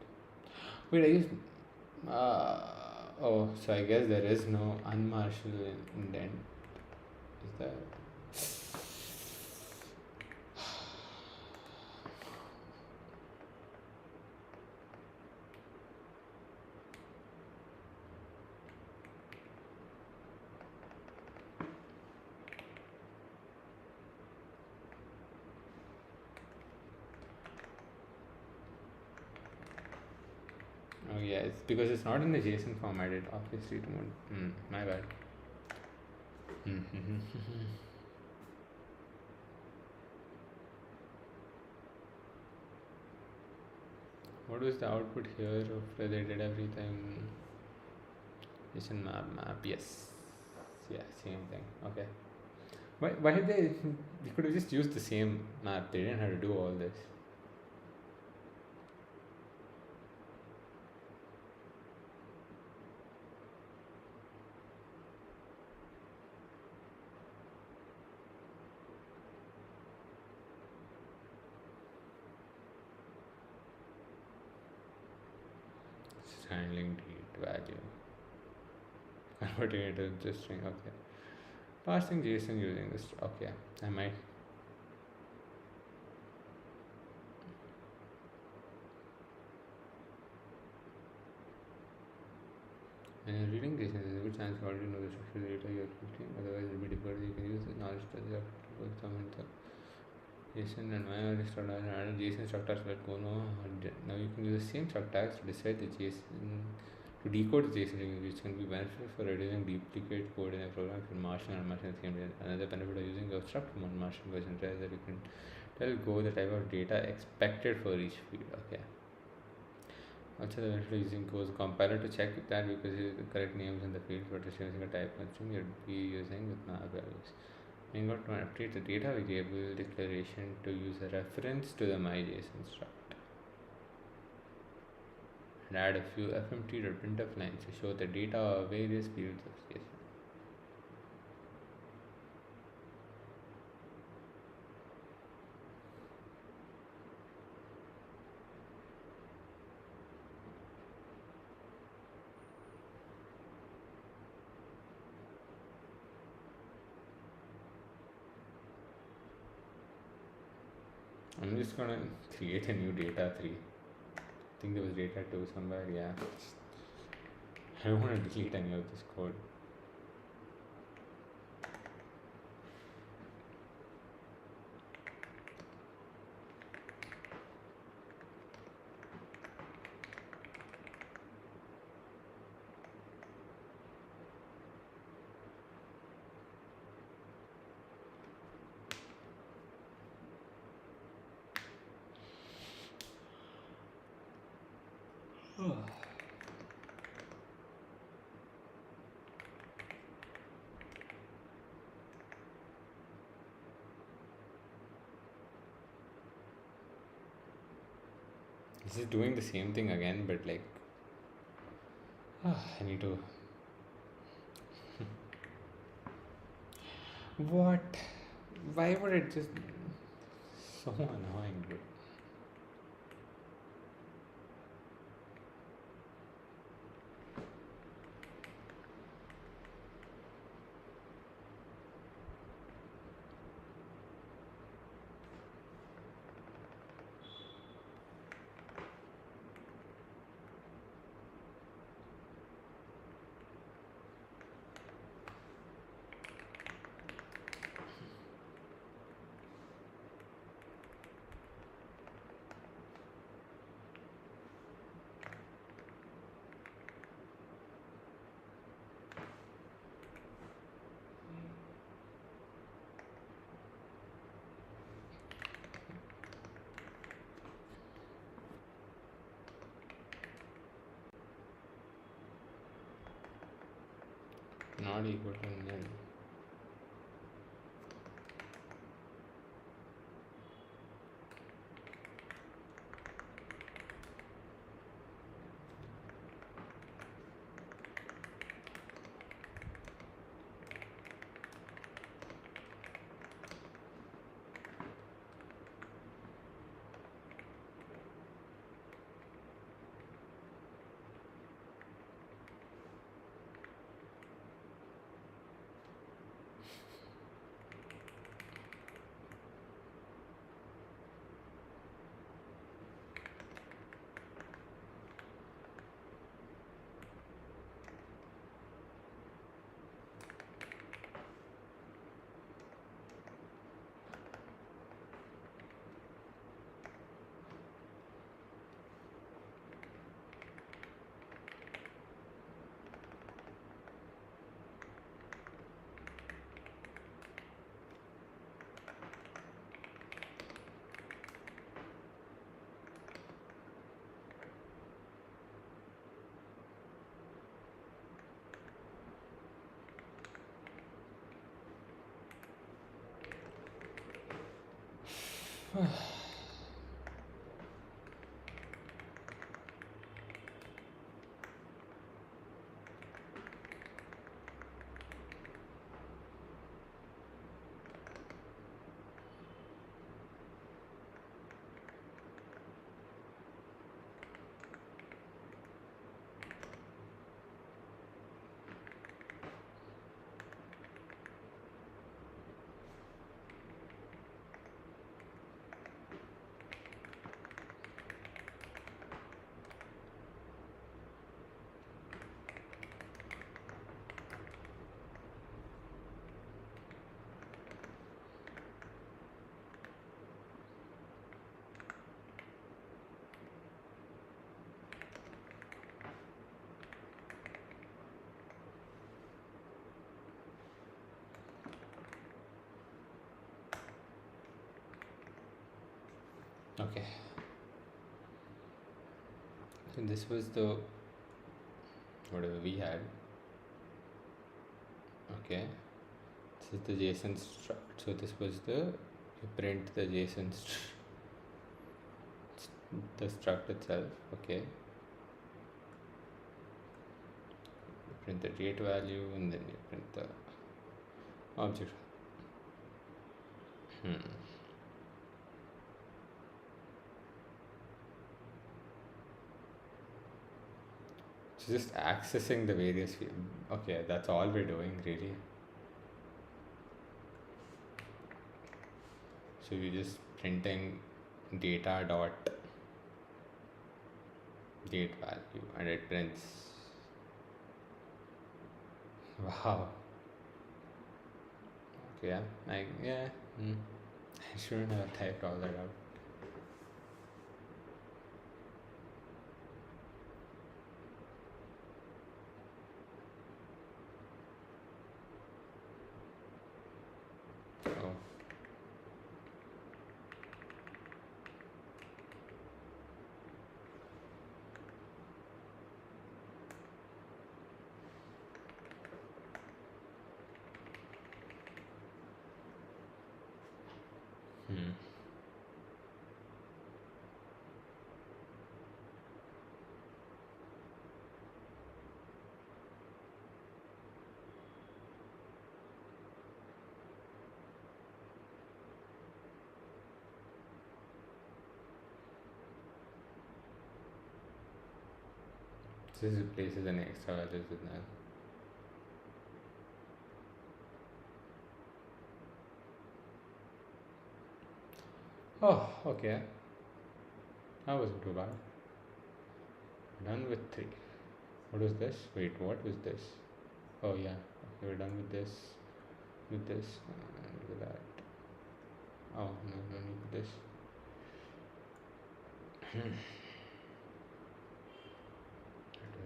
Wait, I guess. Oh, so I guess there is no unmarshal indent. Is that? Oh yeah, it's because it's not in the JSON format. It obviously won't. My bad. What was the output here of whether they did everything? JSON map. Yes. Yeah, same thing. Okay. Why did they could have just used the same map. They didn't have to do all this. Just handling date value. Converting it into string. Okay. Parsing JSON using this. Okay. I might. When you're reading JSON, there's a good chance you already know the structure of the data you're creating. Otherwise, it will be difficult. You can use the knowledge to put some into JSON and manually start adding JSON structures that go no. Now you can use the same structures to decide the JSON to decode the JSON, which can be beneficial for reducing duplicate code in a program for Martian and Martian same day. Another benefit of using a struct one Martian version is that you can tell Go the type of data expected for each field. Okay. Also, the benefit of using Go is a compiler to check that because the correct names in the field, but if using a type constraint, you'd be using with map values. You got to update the data variable declaration to use a reference to the myJSON struct. And add a few fmt.printf lines to show the data of various fields of JSON. I'm just gonna create a new data 3. I think there was data 2 somewhere, yeah. I don't want to delete any of this code. This is doing the same thing again, but like, I need to. What? Why would it just. So annoying, bro. Not equal to nil. Okay, so this was the whatever we had. Okay, this is the JSON struct. So this was the you print the JSON the struct itself. Okay, you print the date value and then you print the object. So just accessing the various fields. Okay, that's all we're doing really. So you're just printing data dot date value and it prints. Wow. Okay, yeah. I shouldn't have typed all that out. Oh. This replaces an extra values with null. Oh, okay. That wasn't too bad. Done with 3. What was this? Wait, what was this? Oh yeah, okay, we're done with this, and with that. Oh no need for this.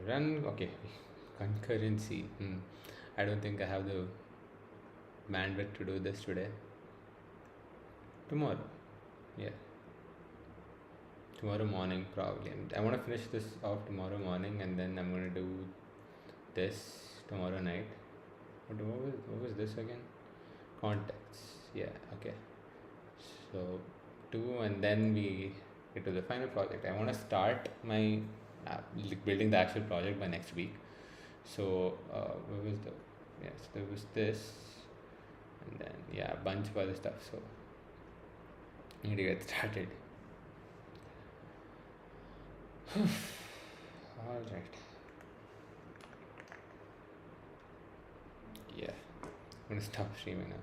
Run. Okay, concurrency. I don't think I have the bandwidth to do this today. Tomorrow, yeah. Tomorrow morning probably. And I want to finish this off tomorrow morning, and then I'm gonna do this tomorrow night. What was this again? Contexts. Yeah. Okay. So 2, and then we get to the final project. I want to start my building the actual project by next week. So what was the yes there was this, and then yeah, a bunch of other stuff. So I need to get started. All right. Yeah, I'm gonna stop streaming now.